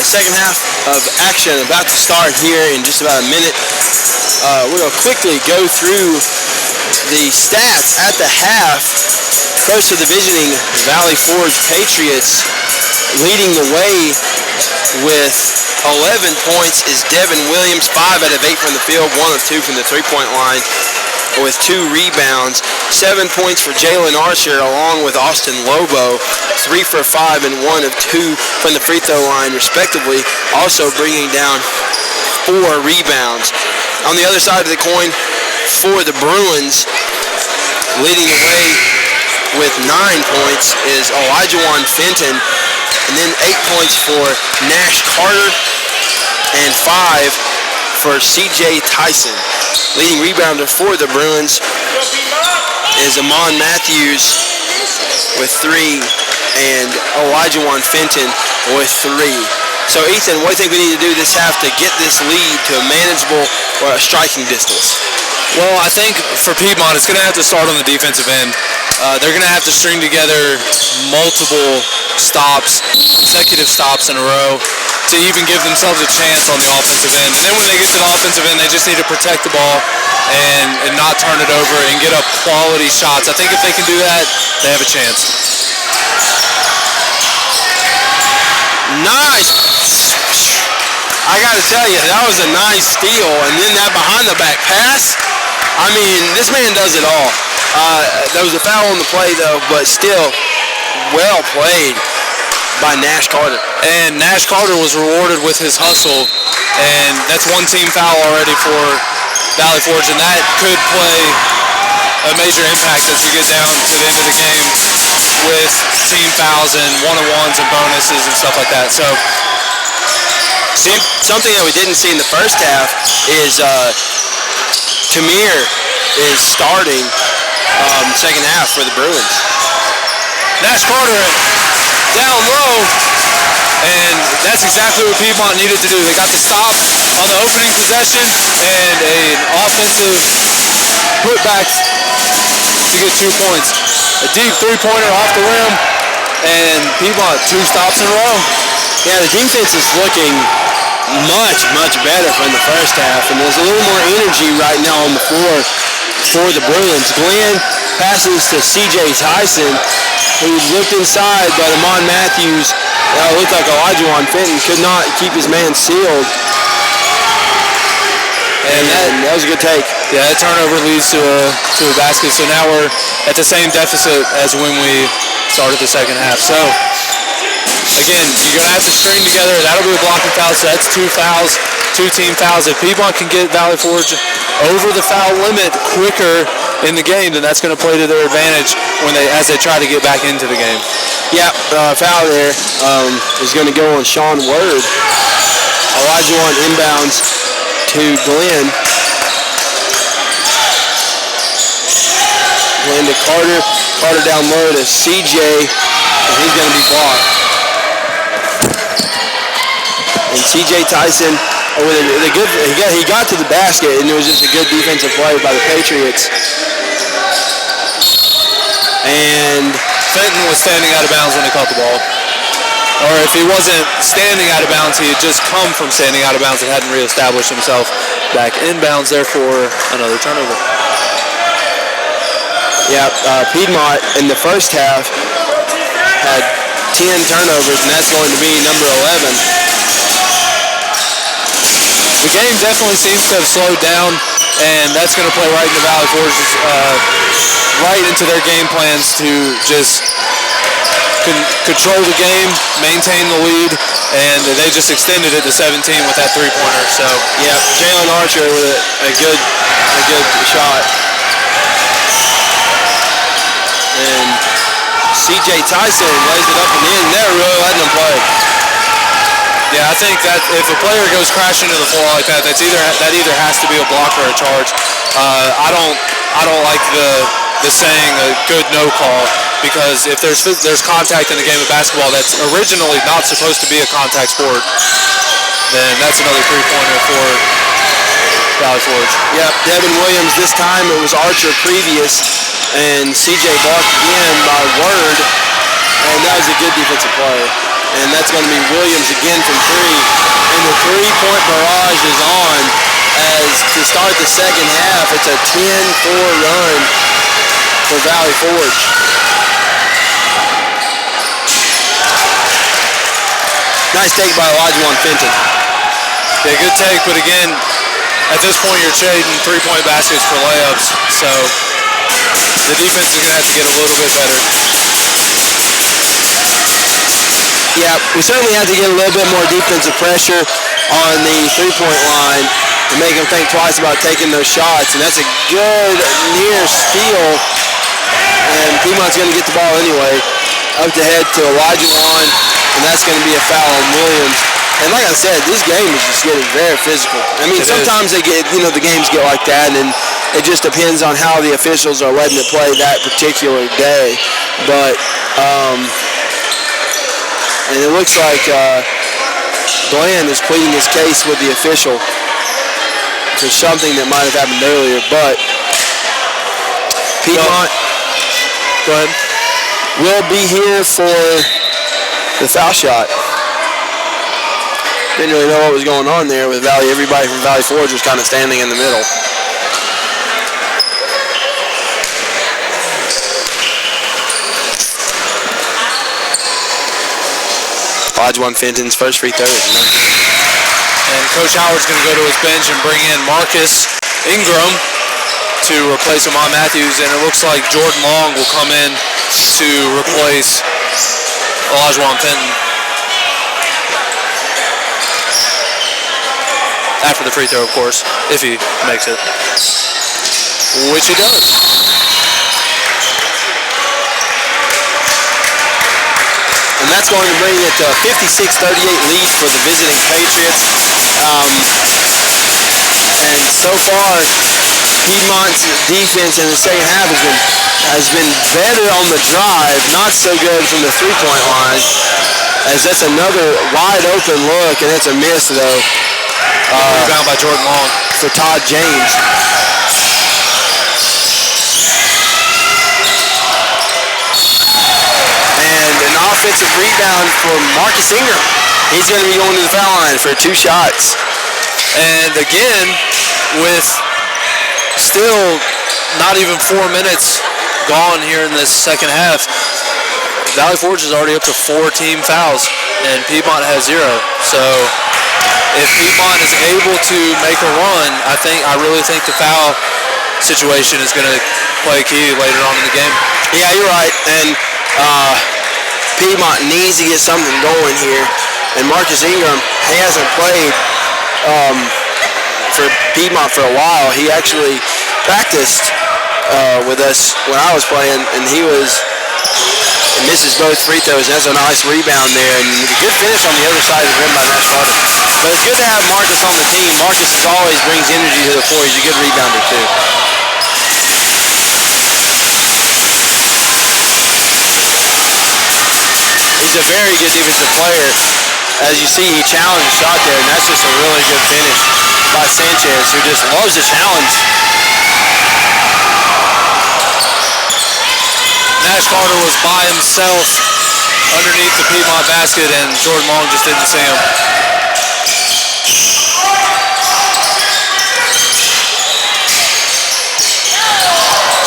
Second half of action about to start here in just about a minute. We're going to quickly go through the stats at the half. First to the visiting Valley Forge Patriots, leading the way with 11 points is Devin Williams, 5 out of 8 from the field, 1 of 2 from the three-point line with 2 rebounds. 7 points for Jalen Archer along with Austin Lobo, 3 for 5 and 1 of 2 from the free throw line respectively, also bringing down 4 rebounds. On the other side of the coin for the Bruins, leading the way with 9 points is Elijah Fenton, and then 8 points for Nash Carter and 5 for CJ Tyson. Leading rebounder for the Bruins is Amon Matthews with 3 and Elijah Fenton with 3. So Ethan, what do you think we need to do this half to get this lead to a manageable striking distance? Well, I think for Piedmont, it's going to have to start on the defensive end. They're going to have to string together multiple stops, consecutive stops in a row to even give themselves a chance on the offensive end. And then when they get to the offensive end, they just need to protect the ball and not turn it over and get up quality shots. I think if they can do that, they have a chance. Nice. I got to tell you, that was a nice steal. And then that behind the back pass, I mean, this man does it all. There was a foul on the play, though, but still well played by Nash Carter. And Nash Carter was rewarded with his hustle, and that's one team foul already for Valley Forge, and that could play a major impact as we get down to the end of the game with team fouls and one-on-ones and bonuses and stuff like that. So something that we didn't see in the first half is Tamir is starting second half for the Bruins. Nash Carter down low, and that's exactly what Piedmont needed to do. They got the stop on the opening possession and an offensive putback to get 2 points. A deep three-pointer off the rim, and Piedmont 2 stops in a row. Yeah, the defense is looking much, much better from the first half, and there's a little more energy right now on the floor for the Bruins. Glenn passes to CJ Tyson, who looked inside, but Amon Matthews, looked like Elijah Fenton, could not keep his man sealed. And that was a good take. Yeah, that turnover leads to a basket, so now we're at the same deficit as when we started the second half. So, again, you're going to have to string together. That'll be a blocking foul, so that's 2 fouls, 2 team fouls. If Piedmont can get Valley Forge over the foul limit quicker in the game, then that's going to play to their advantage as they try to get back into the game. Yeah, foul there is going to go on Sean Word. Elijah inbounds to Glenn. Glenn to Carter. Carter down low to CJ, and he's going to be blocked. And CJ Tyson, he got to the basket, and it was just a good defensive play by the Patriots. And Fenton was standing out of bounds when he caught the ball. Or if he wasn't standing out of bounds, he had just come from standing out of bounds and hadn't reestablished himself back inbounds, therefore another turnover. Yeah, Piedmont in the first half had 10 turnovers, and that's going to be number 11. The game definitely seems to have slowed down, and that's going to play right into Valley Forge's, right into their game plans to just control the game, maintain the lead, and they just extended it to 17 with that three-pointer. So yeah, Jalen Archer with a good shot, and CJ Tyson lays it up and in. They're really letting him play. Yeah, I think that if a player goes crashing to the floor like that, that either has to be a block or a charge. I don't like the saying a good no call, because if there's contact in the game of basketball that's originally not supposed to be a contact sport, then that's another three-pointer for Valley Forge. Yep, Devin Williams this time. It was Archer previous, and CJ blocked again by Word. And that was a good defensive play. And that's going to be Williams again from three. And the three-point barrage is on as to start the second half. It's a 10-4 run for Valley Forge. Nice take by Elijah Fenton. Yeah, good take, but again, at this point you're trading three-point baskets for layups, so the defense is going to have to get a little bit better. Yeah, we certainly have to get a little bit more defensive pressure on the three-point line to make them think twice about taking those shots, and that's a good near steal, and Piedmont's going to get the ball anyway. Up to head to Elijah Wan, and that's going to be a foul on Williams. And like I said, this game is just getting very physical. I mean, sometimes they get, the games get like that, and it just depends on how the officials are letting it play that particular day. But, and it looks like Glenn is pleading his case with the official for something that might have happened earlier. But Piedmont, go ahead, will be here for the foul shot. Didn't really know what was going on there with Valley. Everybody from Valley Forge was kind of standing in the middle. Elijah Fenton's first free throw. And Coach Howard's going to go to his bench and bring in Marcus Ingram to replace Amon Matthews, and it looks like Jordan Long will come in to replace Elijah Fenton. After the free throw, of course, if he makes it, which he does. And that's going to bring it to a 56-38 lead for the visiting Patriots. And so far, Piedmont's defense in the second half has been better on the drive, not so good from the three-point line, as that's another wide open look, and it's a miss though. Rebound by Jordan Long for Todd James. And an offensive rebound for Marcus Ingram. He's going to be going to the foul line for 2 shots. And again, with still not even 4 minutes gone here in this second half, Valley Forge is already up to 4 team fouls, and Piedmont has 0. So if Piedmont is able to make a run, I really think the foul situation is going to play a key later on in the game. Yeah, you're right. And Piedmont needs to get something going here. And Marcus Ingram, he hasn't played for Piedmont for a while. He actually practiced with us when I was playing, and he misses both free throws. That's a nice rebound there, and a good finish on the other side of the rim by Nash Carter. But it's good to have Marcus on the team. Marcus always brings energy to the floor. He's a good rebounder too. He's a very good defensive player. As you see, he challenged the shot there, and that's just a really good finish by Sanchez, who just loves the challenge. Nash Carter was by himself underneath the Piedmont basket, and Jordan Long just didn't see him.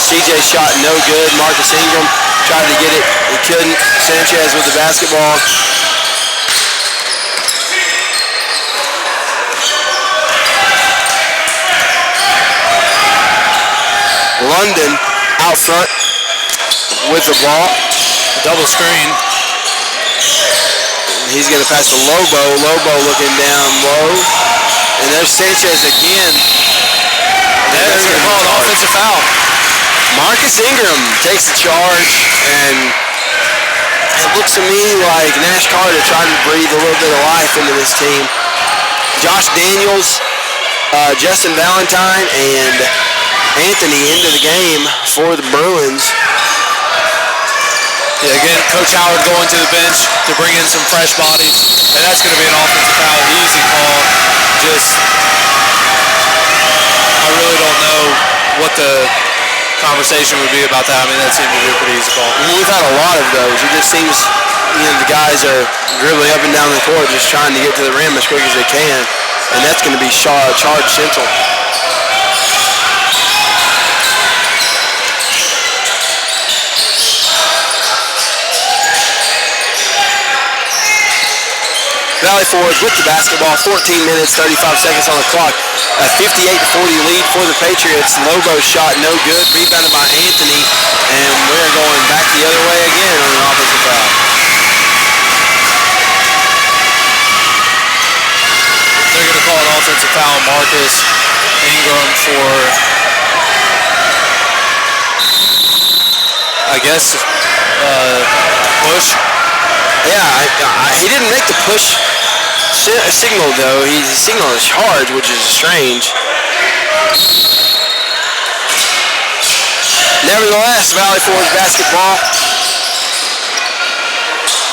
CJ shot no good. Marcus Ingram tried to get it. He couldn't. Sanchez with the basketball. London out front with the ball. Double screen. He's going to pass to Lobo. Lobo looking down low. And there's Sanchez again. There's going to call an offensive foul. Marcus Ingram takes the charge, and it looks to me like Nash Carter trying to breathe a little bit of life into this team. Josh Daniels, Justin Valentine, and Anthony into the game for the Bruins. Yeah, again, Coach Howard going to the bench to bring in some fresh bodies, and that's going to be an offensive foul. Easy call. I really don't know what the conversation would be about that. I mean, that seemed to be a pretty easy call. We've had a lot of those. It just seems, the guys are dribbling up and down the court just trying to get to the rim as quick as they can, and that's going to be Charge Central. Valley Forge with the basketball, 14 minutes, 35 seconds on the clock. A 58-40 lead for the Patriots. Lobo's shot no good, rebounded by Anthony, and we're going back the other way again on an offensive foul. They're going to call an offensive foul. Marcus Ingram for, I guess, push. Yeah, he didn't make the push signal though. He signaled a charge, which is strange. Nevertheless, Valley Forge basketball.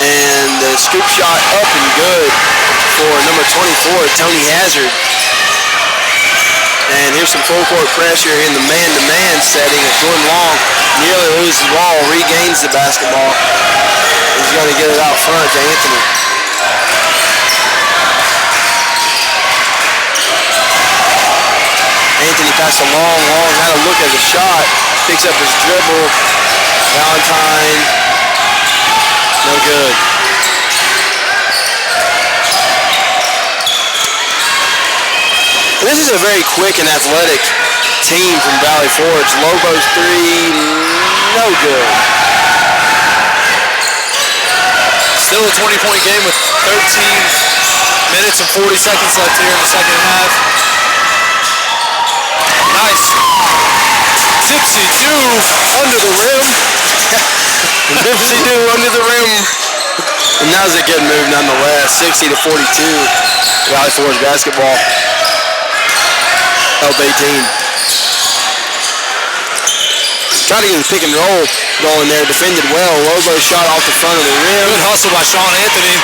And the scoop shot up and good for number 24, Tony Hazard. And here's some full court pressure in the man-to-man setting. Jordan Long nearly loses the ball, regains the basketball. He's going to get it out front to Anthony. Anthony passed a long, had a look at the shot, picks up his dribble. Valentine, no good. And this is a very quick and athletic team from Valley Forge. Lobo's three, no good. Still a 20-point game with 13 minutes and 40 seconds left here in the second half. Nice. Zipsy-doo under the rim. Zipsy-doo under the rim. And that was a good move nonetheless. 60-42. Valley Forge basketball. Up 18. Trying to get the pick and roll going there. Defended well. Lobo shot off the front of the rim. Good hustle by Sean Anthony.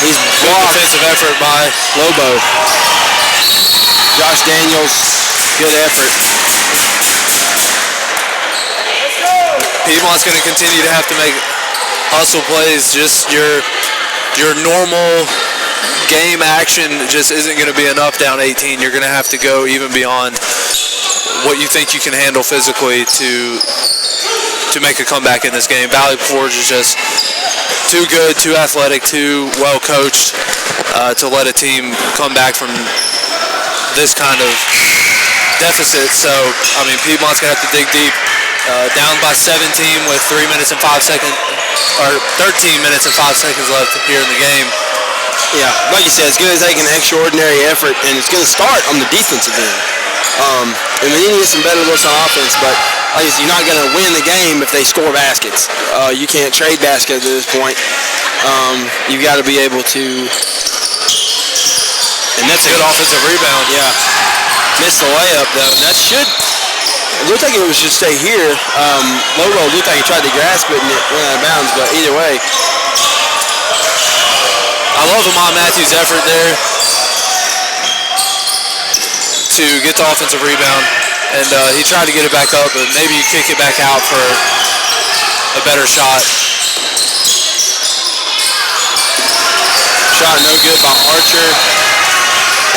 He's Good blocked. defensive effort by Lobo. Josh Daniels, good effort. Piedmont's going to continue to have to make hustle plays. Just your normal game action just isn't going to be enough down 18. You're going to have to go even beyond what you think you can handle physically to make a comeback in this game. Valley Forge is just too good, too athletic, too well coached to let a team come back from this kind of deficit. So, I mean, Piedmont's going to have to dig deep. Down by 17 with 3 minutes and 5 seconds, or 13 minutes and 5 seconds left here in the game. Yeah, like you said, it's going to take an extraordinary effort, and it's going to start on the defensive end. And we need to get some better looks on offense, but like I said, you're not going to win the game if they score baskets. You can't trade baskets at this point. You've got to be able to. And that's a Good offensive rebound. Yeah. Missed the layup, though. And that should. It looked like it was just stay here. Lobo looked like he tried to grasp it and it went out of bounds, but either way. I love Amon Matthews' effort there to get the offensive rebound. And he tried to get it back up, but maybe you kick it back out for a better shot. Shot no good by Archer.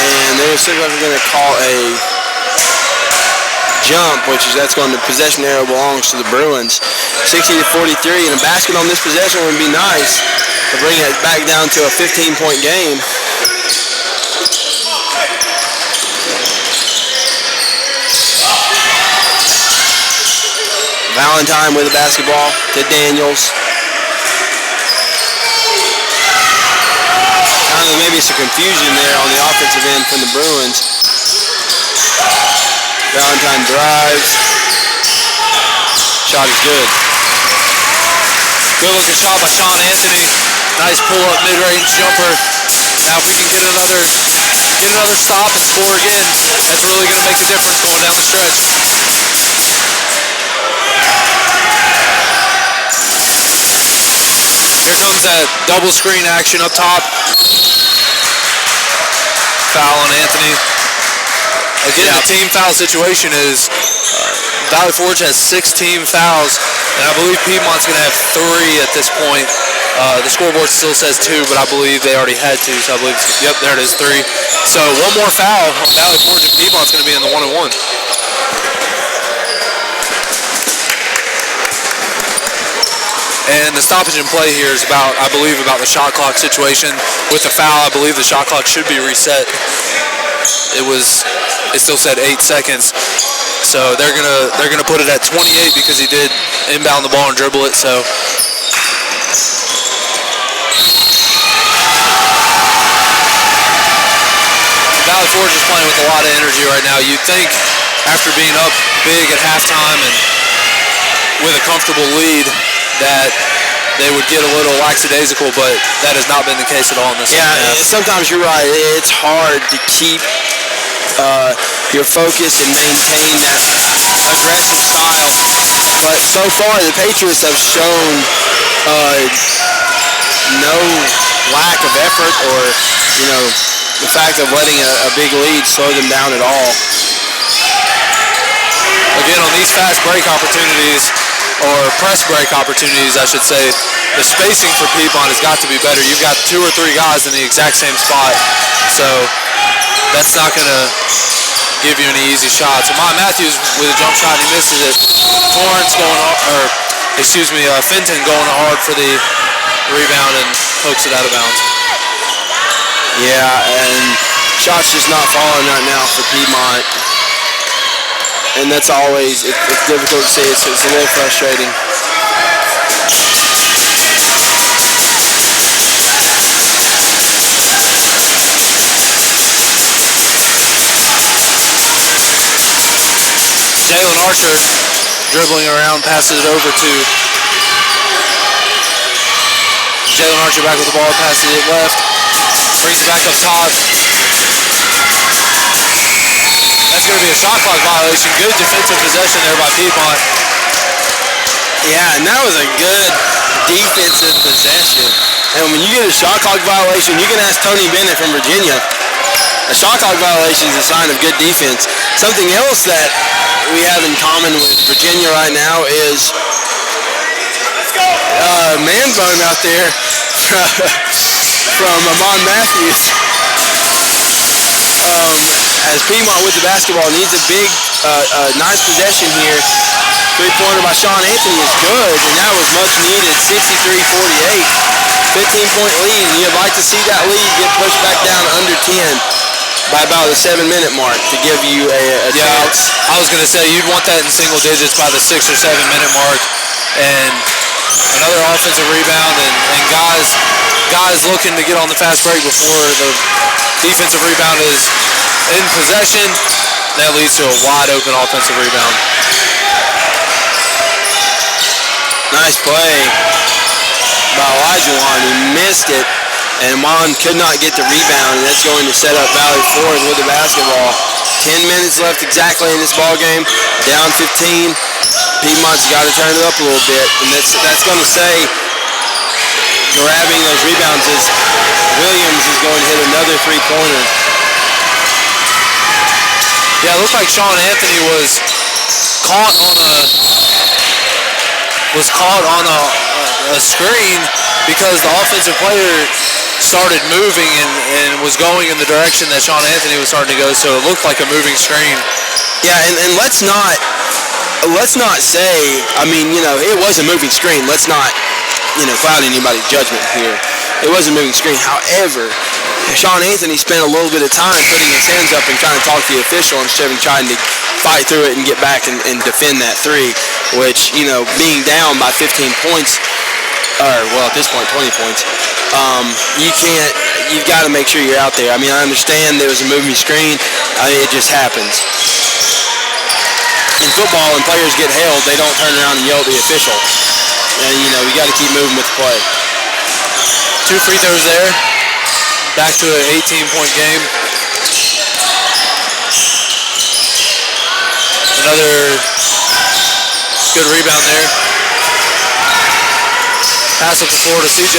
And they're still going to call a jump, that's going to possession arrow belongs to the Bruins. 60-43, and a basket on this possession would be nice to bring it back down to a 15-point game. Valentine with the basketball to Daniels. Maybe some confusion there on the offensive end from the Bruins. Valentine drives. Shot is good. Good looking shot by Sean Anthony. Nice pull-up mid-range jumper. Now if we can get another stop and score again, that's really going to make a difference going down the stretch. Here comes that double screen action up top. Foul on Anthony. Again, the team foul situation is Valley Forge has 6 team fouls, and I believe Piedmont's going to have 3 at this point. The scoreboard still says 2, but I believe they already had 2, so I believe, yep, there it is, 3. So one more foul on Valley Forge, and Piedmont's going to be in the 1-on-1. And the stoppage in play here is about, I believe, about the shot clock situation. With the foul, I believe the shot clock should be reset. It still said 8 seconds. So they're gonna put it at 28 because he did inbound the ball and dribble it. So Valley Forge is playing with a lot of energy right now. You'd think after being up big at halftime and with a comfortable lead that they would get a little lackadaisical, but that has not been the case at all in this second half. Sometimes you're right. It's hard to keep your focus and maintain that aggressive style. But so far, the Patriots have shown no lack of effort or, the fact of letting a big lead slow them down at all. Again, on these fast break opportunities, or press break opportunities, I should say, the spacing for Piedmont has got to be better. You've got 2 or 3 guys in the exact same spot, so that's not going to give you any easy shots. Amon Matthews with a jump shot, he misses it. Torrance Fenton going hard for the rebound and pokes it out of bounds. Yeah, and shots just not falling right now for Piedmont. And that's always, it's difficult to say, it's a little frustrating. Jalen Archer dribbling around, passes it over to Jalen Archer back with the ball, passes it left, brings it back up top. That's going to be a shot clock violation. Good defensive possession there by Piedmont. Yeah, and that was a good defensive possession. And when you get a shot clock violation, you can ask Tony Bennett from Virginia. A shot clock violation is a sign of good defense. Something else that we have in common with Virginia right now is man bun out there from Amon Matthews. As Piedmont with the basketball needs a big, nice possession here. 3-pointer by Sean Anthony is good, and that was much needed. 63-48, 15-point lead, and you'd like to see that lead get pushed back down under 10 by about the 7-minute mark to give you a chance. I was going to say you'd want that in single digits by the 6 or 7-minute mark, and another offensive rebound, and guys looking to get on the fast break before the defensive rebound is in possession. That leads to a wide open offensive rebound. Nice play by Elijah Wan. He missed it, and Amon could not get the rebound, and that's going to set up Valley Forge with the basketball. 10 minutes left exactly in this ball game. Down 15. Piedmont's got to turn it up a little bit, and that's going to say grabbing those rebounds is Williams is going to hit another 3-pointer. Yeah, it looked like Sean Anthony was caught on a screen because the offensive player started moving and was going in the direction that Sean Anthony was starting to go, so it looked like a moving screen. Yeah, and let's not say, it was a moving screen. Let's not, cloud anybody's judgment here. It was a moving screen. However, Sean Anthony spent a little bit of time putting his hands up and trying to talk to the official instead of trying to fight through it and get back and defend that 3, which, being down by 15 points, at this point, 20 points, you've got to make sure you're out there. I understand there was a moving screen. It just happens. In football, when players get held, they don't turn around and yell at the official. And, you got to keep moving with the play. 2 free throws there. Back to an 18-point game. Another good rebound there. Pass up the floor to CJ.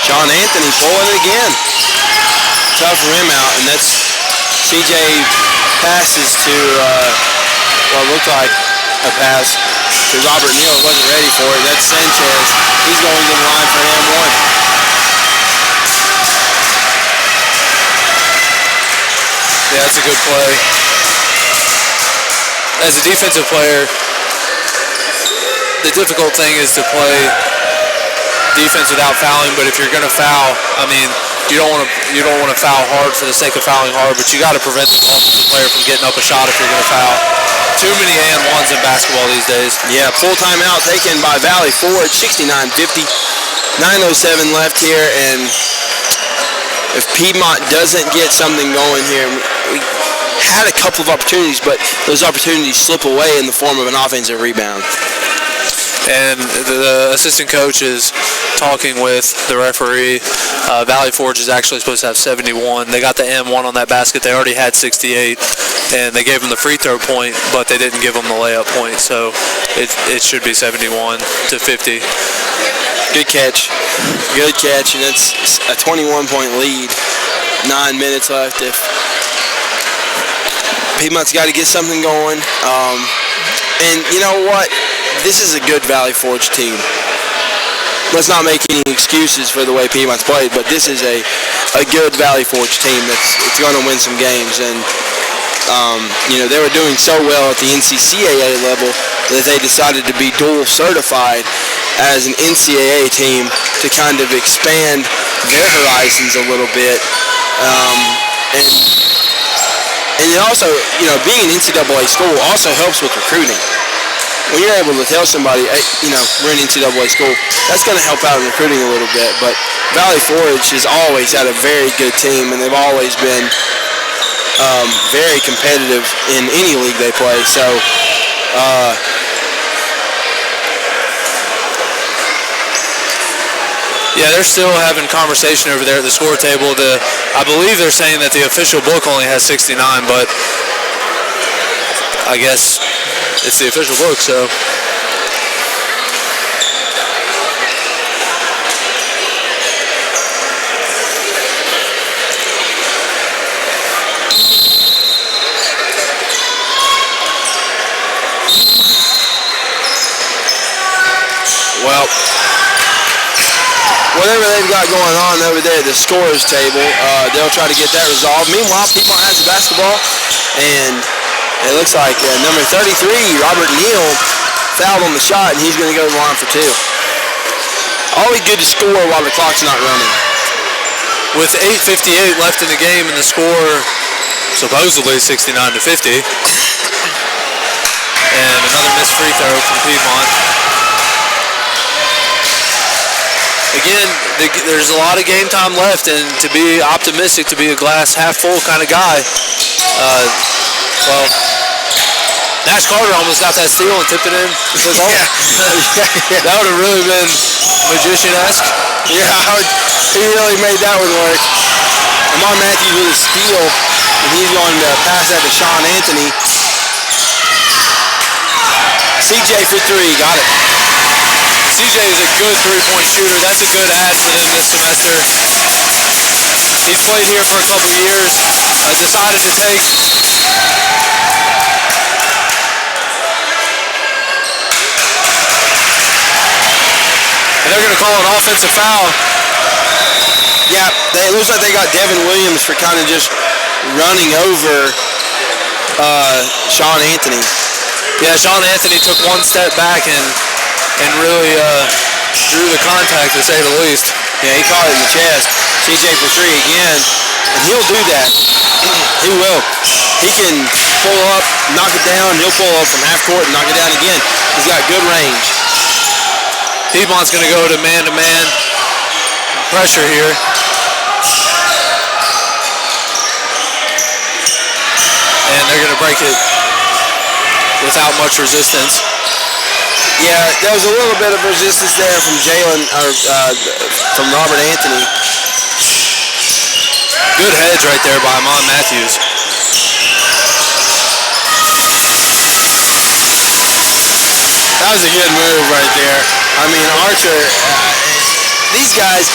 Sean Anthony pulling it again. tough rim out, and that's CJ passes to what looked like a pass to Robert Neal. Wasn't ready for it. That's Sanchez. He's going to the line for him one. Yeah, that's a good play. As a defensive player, the difficult thing is to play defense without fouling, but if you're going to foul, I mean, you don't want to foul hard for the sake of fouling hard, but you got to prevent the offensive player from getting up a shot if you're going to foul. Too many and ones in basketball these days. Yeah, full timeout taken by Valley Forge, 69-50. 9:07 left here, and if Piedmont doesn't get something going here, we had a couple of opportunities, but those opportunities slip away in the form of an offensive rebound. And the assistant coach is talking with the referee. Valley Forge is actually supposed to have 71. They got the M1 on that basket. They already had 68, and they gave them the free throw point, but they didn't give them the layup point. So it should be 71-50. Good catch, and it's a 21-point lead. 9 minutes left. If Piedmont's got to get something going, and you know what? This is a good Valley Forge team. Let's not make any excuses for the way Piedmont's played, but this is a good Valley Forge team that's going to win some games. And they were doing so well at the NCCAA level that they decided to be dual certified as an NCAA team to kind of expand their horizons a little bit. And it also, being an NCAA school also helps with recruiting. When you're able to tell somebody, hey, we're an NCAA school, that's going to help out in recruiting a little bit. But Valley Forge has always had a very good team, and they've always been very competitive in any league they play. So, yeah, they're still having conversation over there at the score table. I believe they're saying that the official book only has 69, but I guess it's the official book, so. Well, whatever they've got going on over there at the scorers table, they'll try to get that resolved. Meanwhile, Piedmont has the basketball, and it looks like number 33, Robert Neal, fouled on the shot, and he's going to go to the line for two. Always good to score while the clock's not running. With 8:58 left in the game and the score supposedly 69-50. And another missed free throw from Piedmont. Again, there's a lot of game time left, and to be optimistic, to be a glass half full kind of guy, well, Nash Carter almost got that steal and tipped it in. Yeah. That would have really been magician-esque. Yeah, he really made that one work. Amar Matthews with a steal, and he's going to pass that to Sean Anthony. CJ for three, got it. CJ is a good three-point shooter. That's a good add for them this semester. He's played here for a couple years. Decided to take and they're going to call an offensive foul. Yeah, it looks like they got Devin Williams for kind of just running over Sean Anthony. Yeah, Sean Anthony took one step back and really drew the contact, to say the least. Yeah, he caught it in the chest. CJ for three again, and he'll do that. He will. He can pull up, knock it down. He'll pull up from half court and knock it down again. He's got good range. Piedmont's going to go to man-to-man pressure here. And they're going to break it without much resistance. Yeah, there was a little bit of resistance there from Jalen, or from Robert Anthony. Good hedge right there by Amon Matthews. That was a good move right there. I mean, Archer, these guys,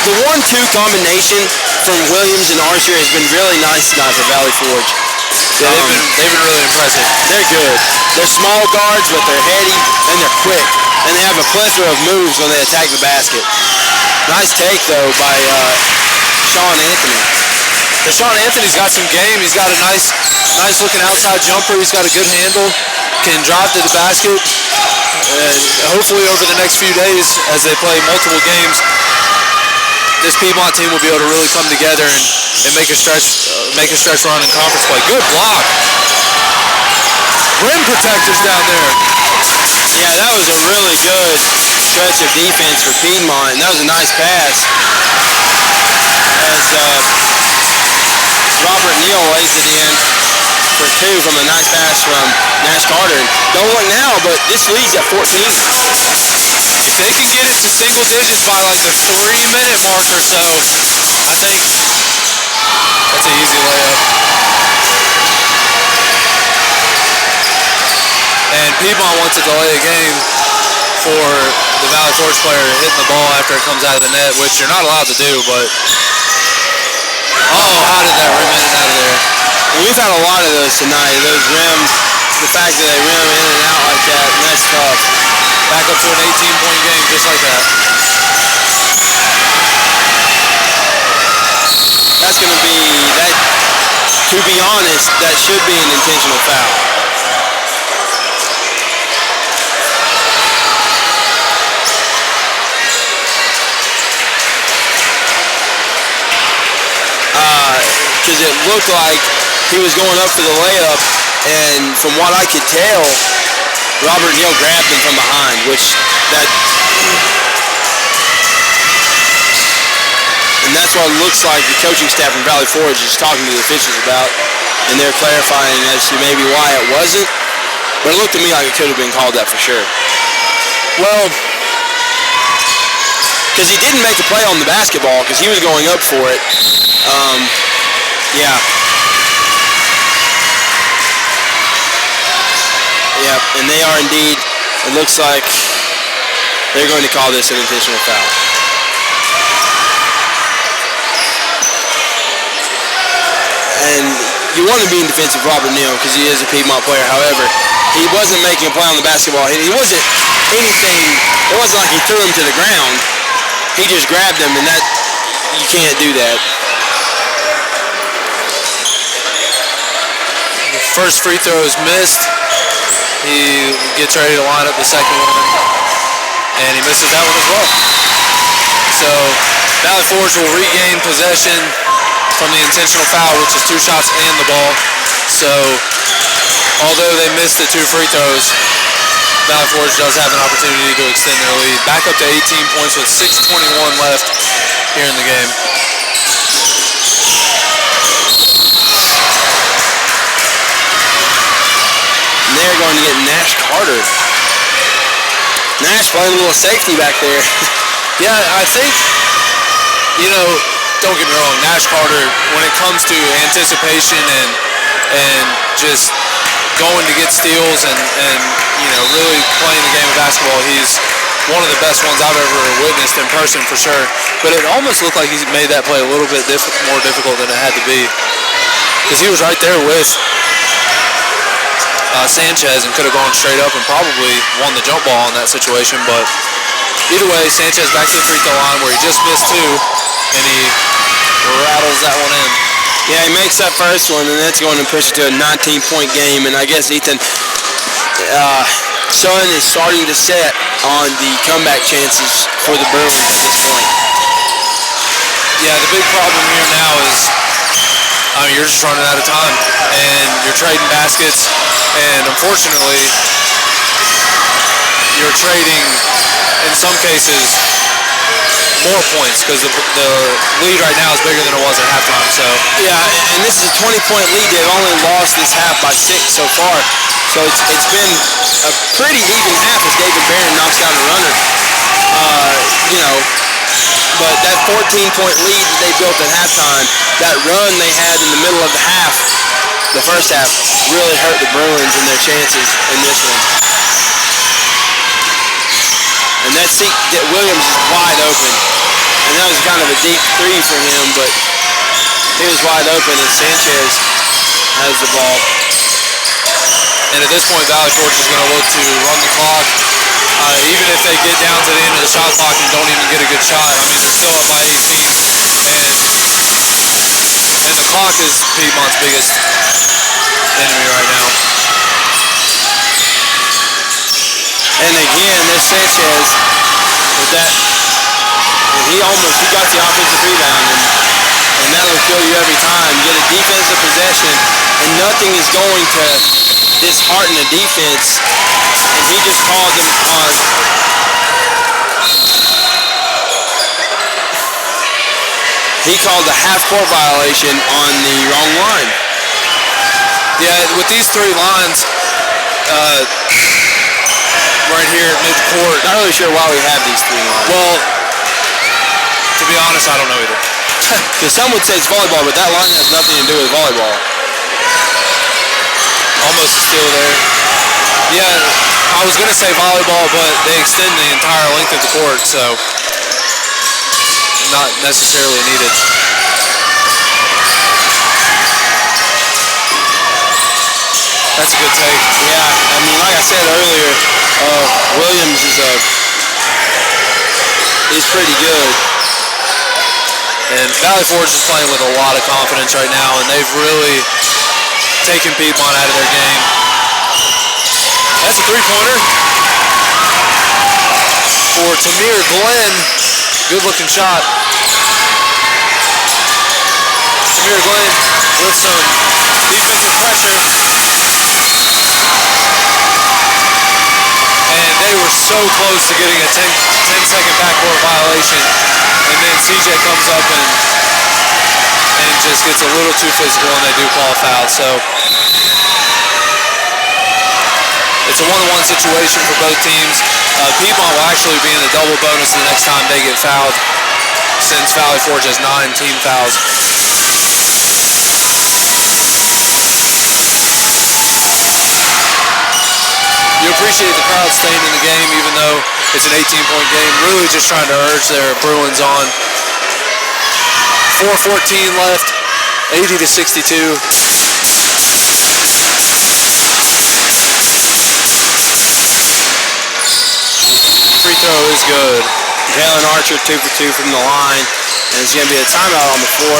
the 1-2 combination from Williams and Archer has been really nice tonight for Valley Forge. Yeah, they've been really impressive. They're good. They're small guards, but they're heady and they're quick. And they have a plethora of moves when they attack the basket. Nice take, though, by Sean Anthony. Sean Anthony's got some game. He's got a nice looking outside jumper. He's got a good handle. Can drive to the basket. And hopefully over the next few days, as they play multiple games, this Piedmont team will be able to really come together and make a stretch run in conference play. Good block. Rim protectors down there. Yeah, that was a really good stretch of defense for Piedmont, and that was a nice pass. As Robert Neal lays it in for two from a nice pass from Nash Carter. Don't look now, but this leads at 14. If they can get it to single digits by like the 3-minute mark or so, I think that's an easy layup. And Piedmont wants to delay a game for the Valley Forge player hitting the ball after it comes out of the net, which you're not allowed to do, but how did that rim in and out of there? And we've had a lot of those tonight, those rims, the fact that they rim in and out like that, and that's tough. Back up to an 18-point game just like that. That's going to be, to be honest, that should be an intentional foul. Because it looked like he was going up for the layup, and from what I could tell, Robert Neal grabbed him from behind, and that's what it looks like the coaching staff from Valley Forge is talking to the officials about, and they're clarifying as to maybe why it wasn't, but it looked to me like it could have been called that for sure. Well, because he didn't make a play on the basketball because he was going up for it. Yeah. Yep, and they are indeed, it looks like they're going to call this an intentional foul. And you want to be in defense of Robert Neal because he is a Piedmont player. However, he wasn't making a play on the basketball. He wasn't anything, it wasn't like he threw him to the ground. He just grabbed him, and that, you can't do that. First free throw is missed. He gets ready to line up the second one, and he misses that one as well. So Valley Forge will regain possession from the intentional foul, which is 2 shots and the ball. So although they missed the 2 free throws, Valley Forge does have an opportunity to extend their lead. Back up to 18 points with 6:21 left here in the game. They're going to get Nash Carter. Nash playing a little safety back there. Yeah, I think, don't get me wrong, Nash Carter, when it comes to anticipation and just going to get steals and really playing the game of basketball, he's one of the best ones I've ever witnessed in person for sure. But it almost looked like he made that play a little bit more difficult than it had to be, because he was right there with Sanchez and could have gone straight up and probably won the jump ball in that situation. But either way, Sanchez back to the free throw line where he just missed 2, and he rattles that one in. Yeah, he makes that first one, and that's going to push it to a 19-point game. And I guess Ethan, sun is starting to set on the comeback chances for the Bruins at this point. Yeah, the big problem here now is, you're just running out of time, and you're trading baskets, and unfortunately, you're trading, in some cases, more points, because the lead right now is bigger than it was at halftime. So yeah, and this is a 20-point lead. They've only lost this half by 6 so far. So it's been a pretty even half as David Barron knocks down a runner. But that 14-point lead that they built at halftime, that run they had in the middle of the half, the first half, really hurt the Bruins and their chances in this one. And that Williams is wide open. And that was kind of a deep three for him, but he was wide open as Sanchez has the ball. And at this point, Valley Forge is going to look to run the clock. Even if they get down to the end of the shot clock and don't even get a good shot, I mean, they're still up by 18. And the clock is Piedmont's biggest enemy right now. And again, this Sanchez, with that, he got the offensive rebound, and that'll kill you every time. Get a defensive possession, and nothing is going to dishearten the defense, and he just called them on. He called a half-court violation on the wrong line. Yeah, with these three lines, right here at midcourt. Not really sure why we have these three lines. Well, to be honest, I don't know either. Because some would say it's volleyball, but that line has nothing to do with volleyball. Almost a steal there. Yeah, I was going to say volleyball, but they extend the entire length of the court, so not necessarily needed. That's a good take. Yeah, I mean, like I said earlier, Williams is pretty good. And Valley Forge is playing with a lot of confidence right now, and they've really taken Piedmont out of their game. That's a three-pointer for Tamir Glenn. Good-looking shot. Tamir Glenn with some defensive pressure. And they were so close to getting a 10-second backcourt violation. And then CJ comes up and just gets a little too physical, and they do call a foul. So it's a one-on-one situation for both teams. Piedmont will actually be in the double bonus the next time they get fouled, since Valley Forge has 9 team fouls. You appreciate the crowd staying in the game, even though it's an 18-point game. Really just trying to urge their Bruins on. 4:14 left, 80-62. Free throw is good. Jalen Archer 2 for 2 from the line, and it's going to be a timeout on the floor.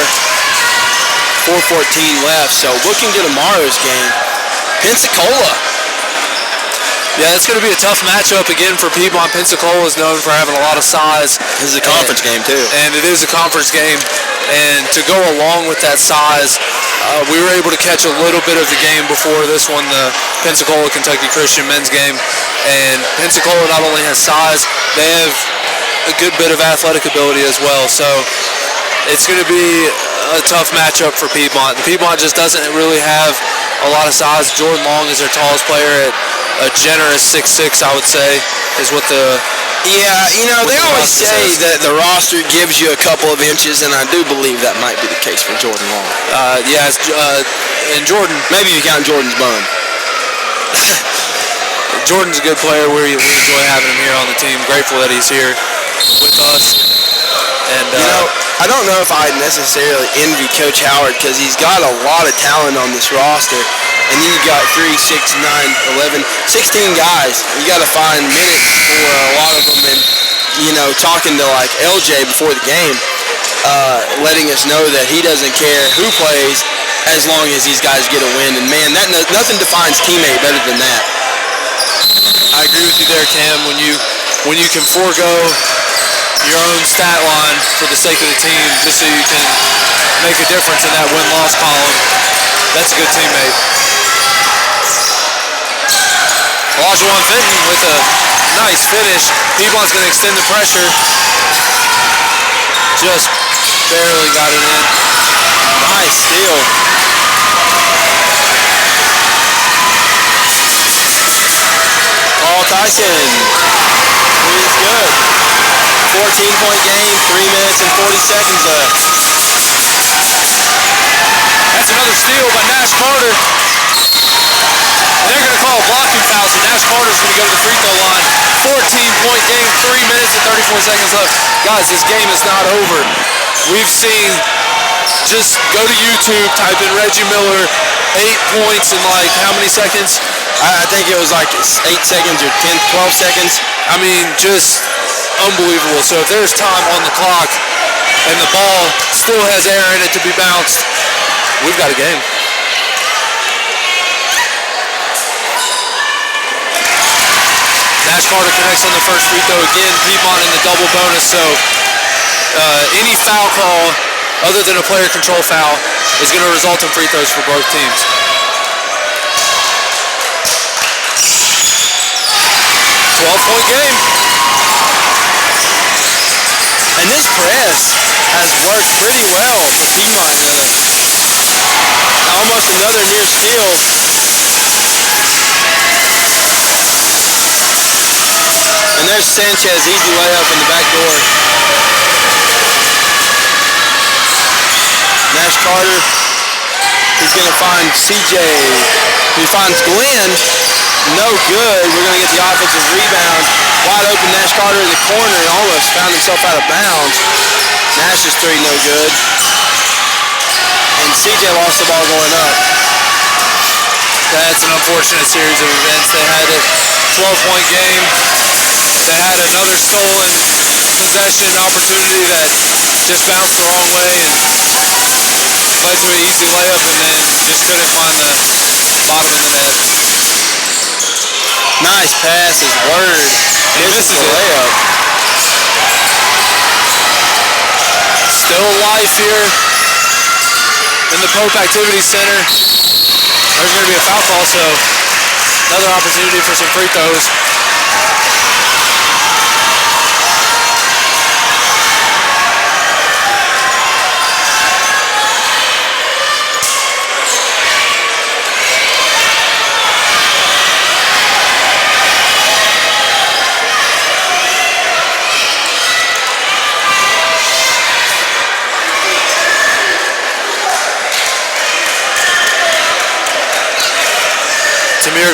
4:14 left, so looking to tomorrow's game, Pensacola. Yeah, it's going to be a tough matchup again for Piedmont. Pensacola is known for having a lot of size. This is a conference game, too. And it is a conference game. And to go along with that size, we were able to catch a little bit of the game before this one, the Pensacola-Kentucky Christian men's game. And Pensacola not only has size, they have a good bit of athletic ability as well. So it's going to be a tough matchup for Piedmont. Piedmont just doesn't really have a lot of size. Jordan Long is their tallest player at a generous 6'6", I would say, is what the... Yeah, you know, they always say that the roster gives you a couple of inches, and I do believe that might be the case for Jordan Long. And Jordan... Maybe you count Jordan's bone. Jordan's a good player. We enjoy having him here on the team. Grateful that he's here with us. And you know, I don't know if I necessarily envy Coach Howard, because he's got a lot of talent on this roster. And then you got 3, 6, 9, 11, 16 guys. You got to find minutes for a lot of them. And, you know, talking to, like, LJ before the game, letting us know that he doesn't care who plays as long as these guys get a win. And, man, nothing defines teammate better than that. I agree with you there, Cam. When you can forego your own stat line for the sake of the team just so you can make a difference in that win-loss column, that's a good teammate. Olajuwon Fenton with a nice finish. Piedmont's going to extend the pressure. Just barely got it in. Nice steal. Paul Tyson. Three is good. 14-point game, 3 minutes and 40 seconds left. That's another steal by Nash Carter. And they're going to call a blocking foul, so Nash Carter's going to go to the free throw line. 14-point game, 3 minutes and 34 seconds left. Guys, this game is not over. We've seen, just go to YouTube, type in Reggie Miller, 8 points in like how many seconds? I think it was like 8 seconds or 10, 12 seconds. I mean, just unbelievable. So if there's time on the clock and the ball still has air in it to be bounced, we've got a game. Nash Carter connects on the first free throw again. Piedmont in the double bonus. So any foul call other than a player control foul is going to result in free throws for both teams. Point game. And this press has worked pretty well for Piedmont. Almost another near steal. And there's Sanchez, easy layup in the back door. Nash Carter, he's going to find CJ. He finds Glenn. No good. We're going to get the offensive rebound. Wide open Nash Carter in the corner. He almost found himself out of bounds. Nash's three no good. And CJ lost the ball going up. That's an unfortunate series of events. They had a 12-point game. They had another stolen possession opportunity that just bounced the wrong way and led to an easy layup, and then just couldn't find the bottom of the net. Nice pass is Word. Misses the it. layup. Still life here in the Pope Activity Center. There's going to be a foul call, so another opportunity for some free throws.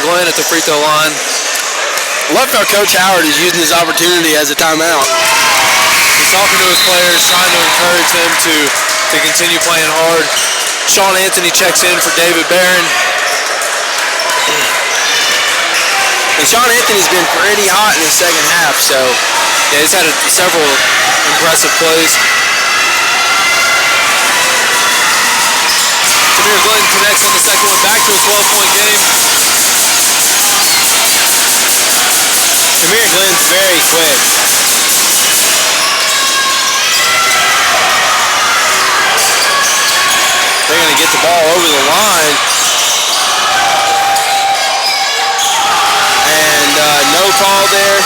Glenn at the free throw line. Love how Coach Howard is using his opportunity as a timeout. He's talking to his players, trying to encourage them to continue playing hard. Sean Anthony checks in for David Barron. And Sean Anthony's been pretty hot in the second half, so yeah, he's had several impressive plays. Tamir Glenn connects on the second one, back to a 12-point game. Tamir Glenn's very quick. They're going to get the ball over the line. And no call there.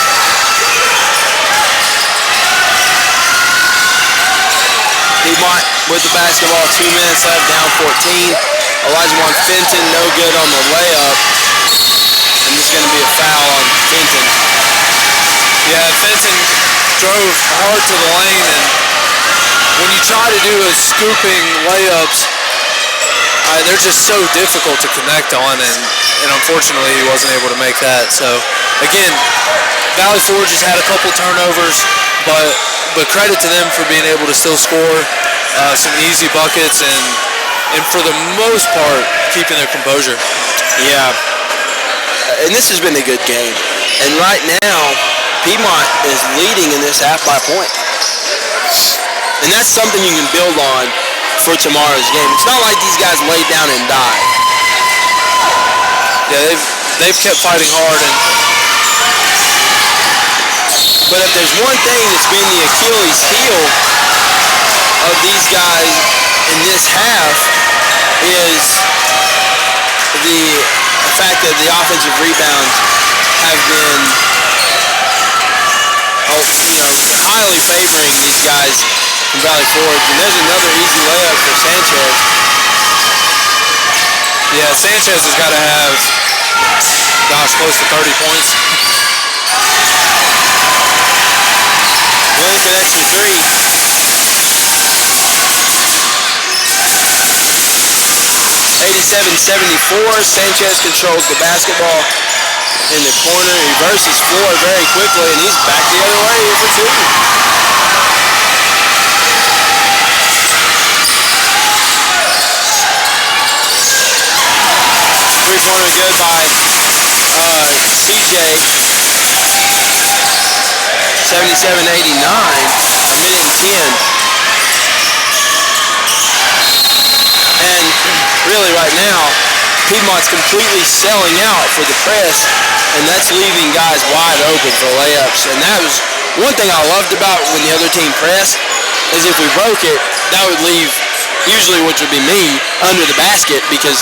Piedmont with the basketball, 2 minutes left, down 14. Elijah Fenton, no good on the layup. And this is going to be a foul on Fenton. Yeah, Fenton drove hard to the lane, and when you try to do a scooping layups, they're just so difficult to connect on, and unfortunately he wasn't able to make that. So again, Valley Forge has had a couple turnovers, but credit to them for being able to still score some easy buckets and for the most part keeping their composure. Yeah, and this has been a good game. And right now, Piedmont is leading in this half by a point. And that's something you can build on for tomorrow's game. It's not like these guys laid down and died. Yeah, they've kept fighting hard. But if there's one thing that's been the Achilles heel of these guys in this half is the fact that the offensive rebounds have been highly favoring these guys from Valley Forge. And there's another easy layup for Sanchez. Yeah, Sanchez has got to have, close to 30 points. Glenn connects for three. 87-74. Sanchez controls the basketball. in the corner. He reverses floor very quickly, and he's back the other way here for two. Three-pointer good by CJ. 77-89, a minute and 10. And really right now, Piedmont's completely selling out for the press, and that's leaving guys wide open for layups. And that was one thing I loved about when the other team pressed, is if we broke it, that would leave usually, which would be me, under the basket, because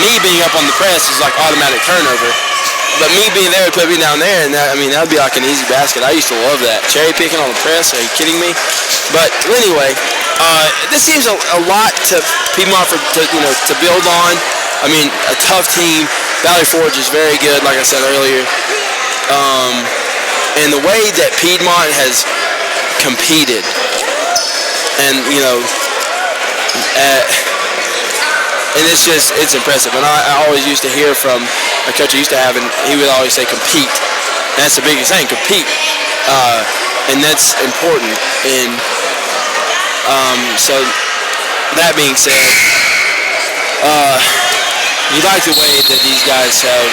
me being up on the press is like automatic turnover. But me being there would put me down there, and that would be like an easy basket. I used to love that. Cherry picking on the press, are you kidding me? But anyway, this seems a lot to Piedmont to build on. I mean, a tough team. Valley Forge is very good, like I said earlier. And the way that Piedmont has competed, and and it's impressive. And I always used to hear from a coach I used to have, and he would always say compete. And that's the biggest thing, compete. And that's important. And so that being said, you like the way that these guys have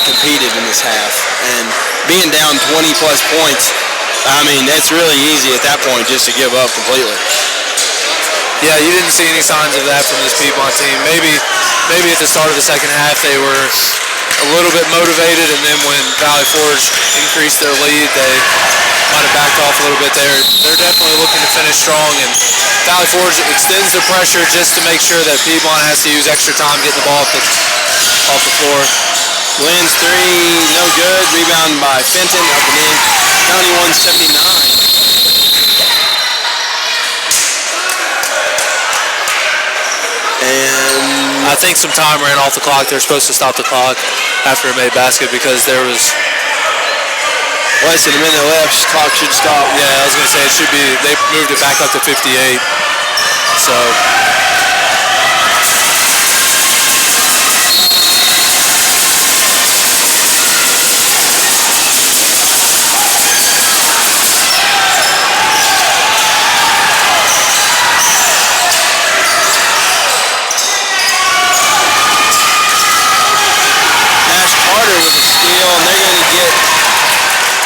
competed in this half. And being down 20 plus points, I mean, that's really easy at that point just to give up completely. Yeah, you didn't see any signs of that from this Piedmont team. Maybe at the start of the second half they were a little bit motivated, and then when Valley Forge increased their lead, they might have backed off a little bit there. They're definitely looking to finish strong, and Valley Forge extends the pressure just to make sure that Piedmont has to use extra time getting the ball off the floor. Lynn's three, no good. Rebound by Fenton, up and in. 91-79. And I think some time ran off the clock. They're supposed to stop the clock after it made basket because there was less than a minute left. Clock should stop. Yeah, I was going to say it should be. They moved it back up to 58. So.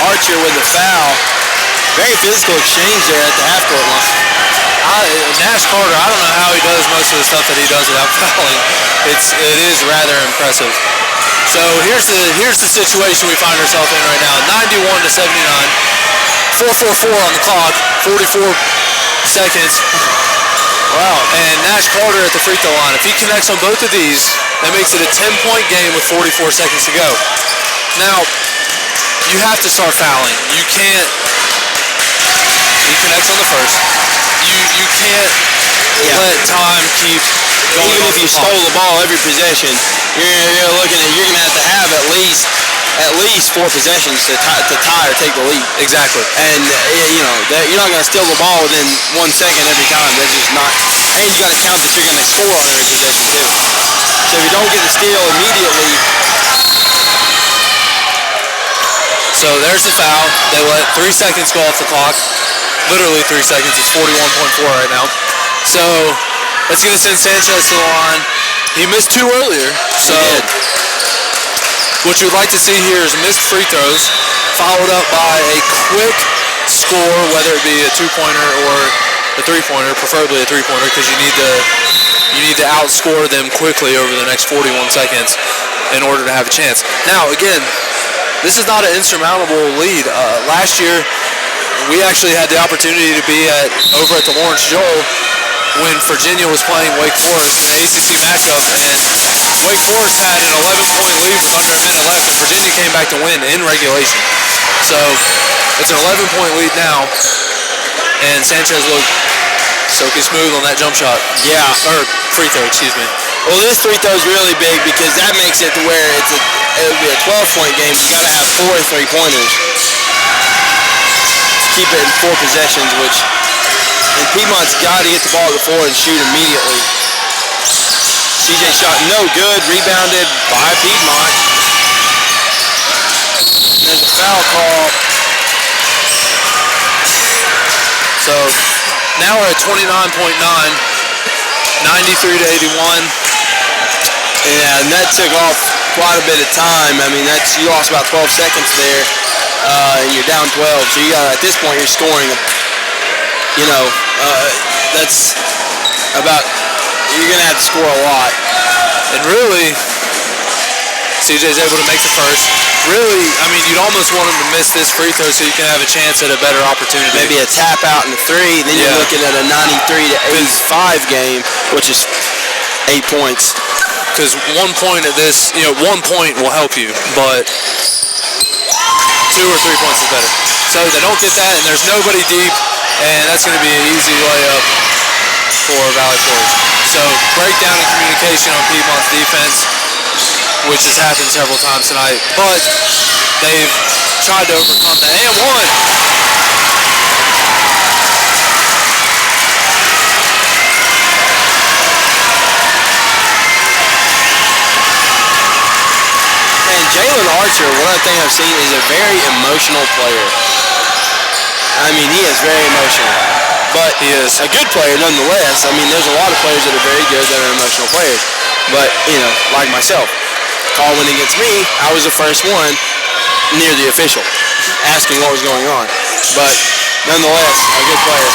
Archer with a foul. Very physical exchange there at the half-court line. Nash Carter, I don't know how he does most of the stuff that he does without fouling. It is rather impressive. So here's the situation we find ourselves in right now. 91-79. 4:44 on the clock. 44 seconds. Wow. And Nash Carter at the free throw line. If he connects on both of these, that makes it a 10-point game with 44 seconds to go. Now, you have to start fouling. You can't. He connects on the first. You can't let time keep going. Even if you stole the ball every possession, you're looking at you're gonna have to have at least 4 possessions to tie or take the lead. Exactly. And you're not gonna steal the ball within 1 second every time. That's just not. And you gotta count that you're gonna score on every possession too. So if you don't get the steal immediately. So there's the foul. They let 3 seconds go off the clock. Literally 3 seconds. It's 41.4 right now. So that's going to send Sanchez to the line. He missed 2 earlier. So what you'd like to see here is missed free throws, followed up by a quick score, whether it be a 2-pointer or a 3-pointer, preferably a 3-pointer, because you need to outscore them quickly over the next 41 seconds in order to have a chance. Now, again, this is not an insurmountable lead. Last year, we actually had the opportunity to be over at the Lawrence Joel when Virginia was playing Wake Forest in the ACC matchup, and Wake Forest had an 11-point lead with under a minute left, and Virginia came back to win in regulation. So it's an 11-point lead now, and Sanchez looked silky smooth on that jump shot. Yeah. Or free throw, excuse me. Well, this free throw is really big because that makes it to where it would be a 12-point game. You got to have 4 3-pointers to keep it in 4 possessions, and Piedmont's got to get the ball to the floor and shoot immediately. CJ shot no good. Rebounded by Piedmont. There's a foul call. So now we're at 29.9, 93 to 81. Yeah, and that took off quite a bit of time. I mean, you lost about 12 seconds there, and you're down 12. So at this point, you're scoring. That's about. You're gonna have to score a lot. And really, CJ's able to make the first. Really, I mean, you'd almost want him to miss this free throw so you can have a chance at a better opportunity. Maybe a tap out in the three. Then you're looking at a 93 to 85 game, which is 8 points. Because 1 point of this, 1 point will help you, but 2 or 3 points is better. So they don't get that, and there's nobody deep, and that's going to be an easy layup for Valley Forge. So breakdown in communication on Piedmont's defense, which has happened several times tonight, but they've tried to overcome that, and won. Jalen Archer, one other thing I've seen, is a very emotional player. I mean, he is very emotional. But he is a good player nonetheless. I mean, there's a lot of players that are very good that are emotional players. But, like myself, call went against me, I was the first one near the official, asking what was going on. But nonetheless, a good player.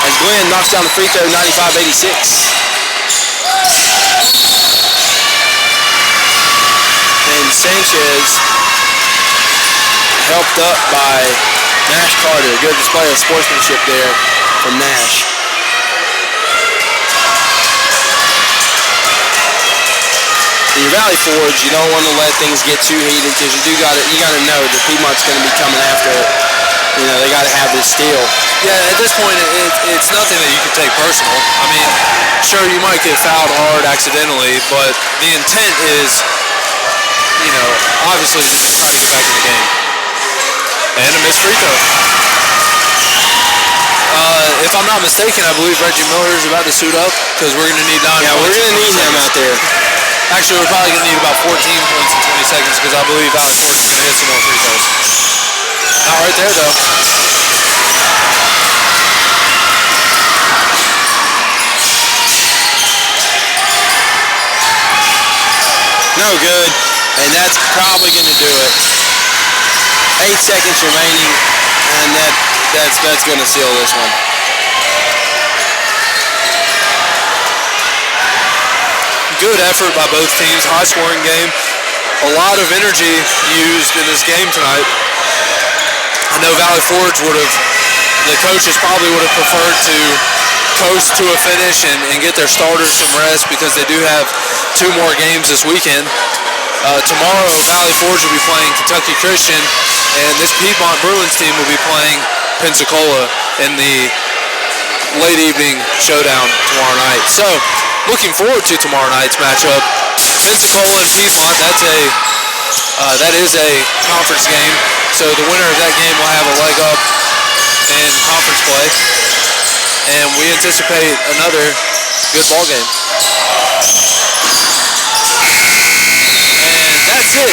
As Glenn knocks down the free throw, 95-86. And Sanchez, helped up by Nash Carter. Good display of sportsmanship there from Nash. In your Valley Forge, you don't want to let things get too heated because you gotta know that Piedmont's going to be coming after it. They got to have this steal. Yeah, at this point, it's nothing that you can take personal. I mean, sure, you might get fouled hard accidentally, but the intent is, obviously to try to get back in the game. And a missed free throw. If I'm not mistaken, I believe Reggie Miller is about to suit up because we're going to need 9 points. Yeah, we're going to need him out there. Actually, we're probably going to need about 14 points in 20 seconds because I believe Valley Forge is going to hit some more free throws. Not right there, though. No good, and that's probably going to do it. 8 seconds remaining, and that's going to seal this one. Good effort by both teams, high scoring game. A lot of energy used in this game tonight. I know Valley Forge the coaches probably would have preferred to coast to a finish and get their starters some rest because they do have 2 more games this weekend. Tomorrow, Valley Forge will be playing Kentucky Christian, and this Piedmont Bruins team will be playing Pensacola in the late evening showdown tomorrow night. So, looking forward to tomorrow night's matchup. Pensacola and Piedmont, that is a conference game. So the winner of that game will have a leg up in conference play. And we anticipate another good ball game. And that's it.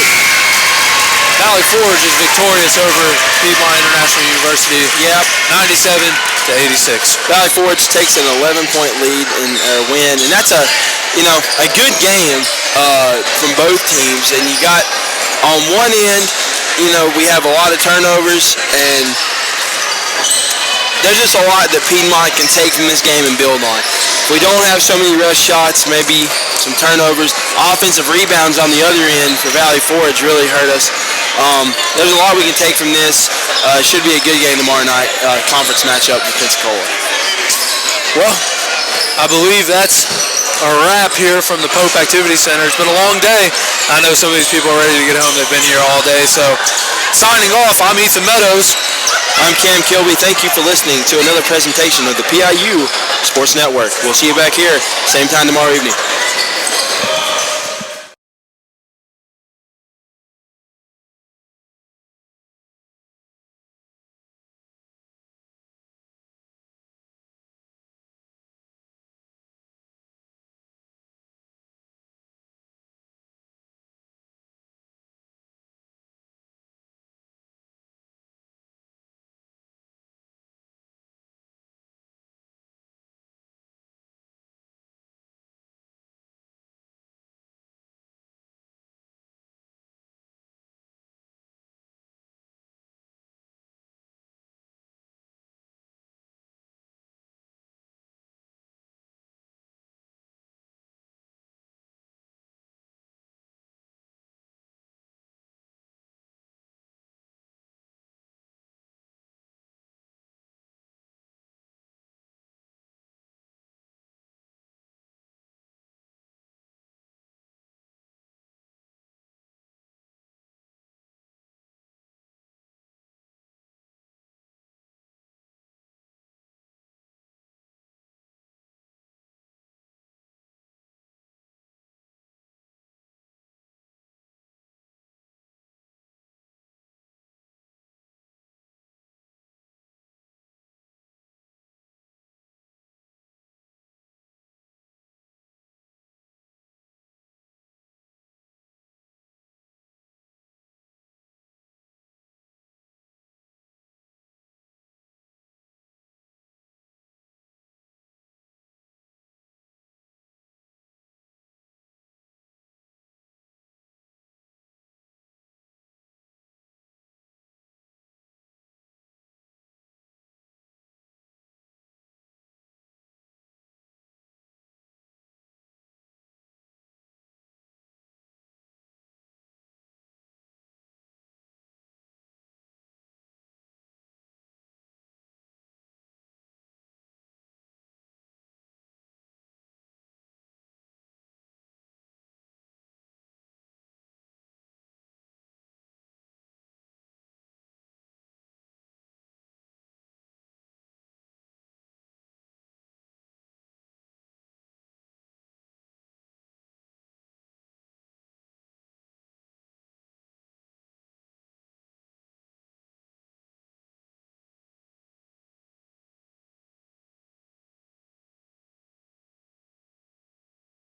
Valley Forge is victorious over Piedmont International University. Yep, 97-86. Valley Forge takes an 11-point lead in a win, and that's a good game from both teams. And you got on one end, we have a lot of turnovers, and there's just a lot that Piedmont can take from this game and build on. If we don't have so many rush shots, maybe some turnovers, offensive rebounds on the other end for Valley Forge really hurt us. There's a lot we can take from this. Should be a good game tomorrow night, conference matchup with Pensacola. Well, I believe that's a wrap here from the Pope Activity Center. It's been a long day. I know some of these people are ready to get home. They've been here all day. So, signing off, I'm Ethan Meadows. I'm Cam Kilby. Thank you for listening to another presentation of the PIU Sports Network. We'll see you back here, same time tomorrow evening.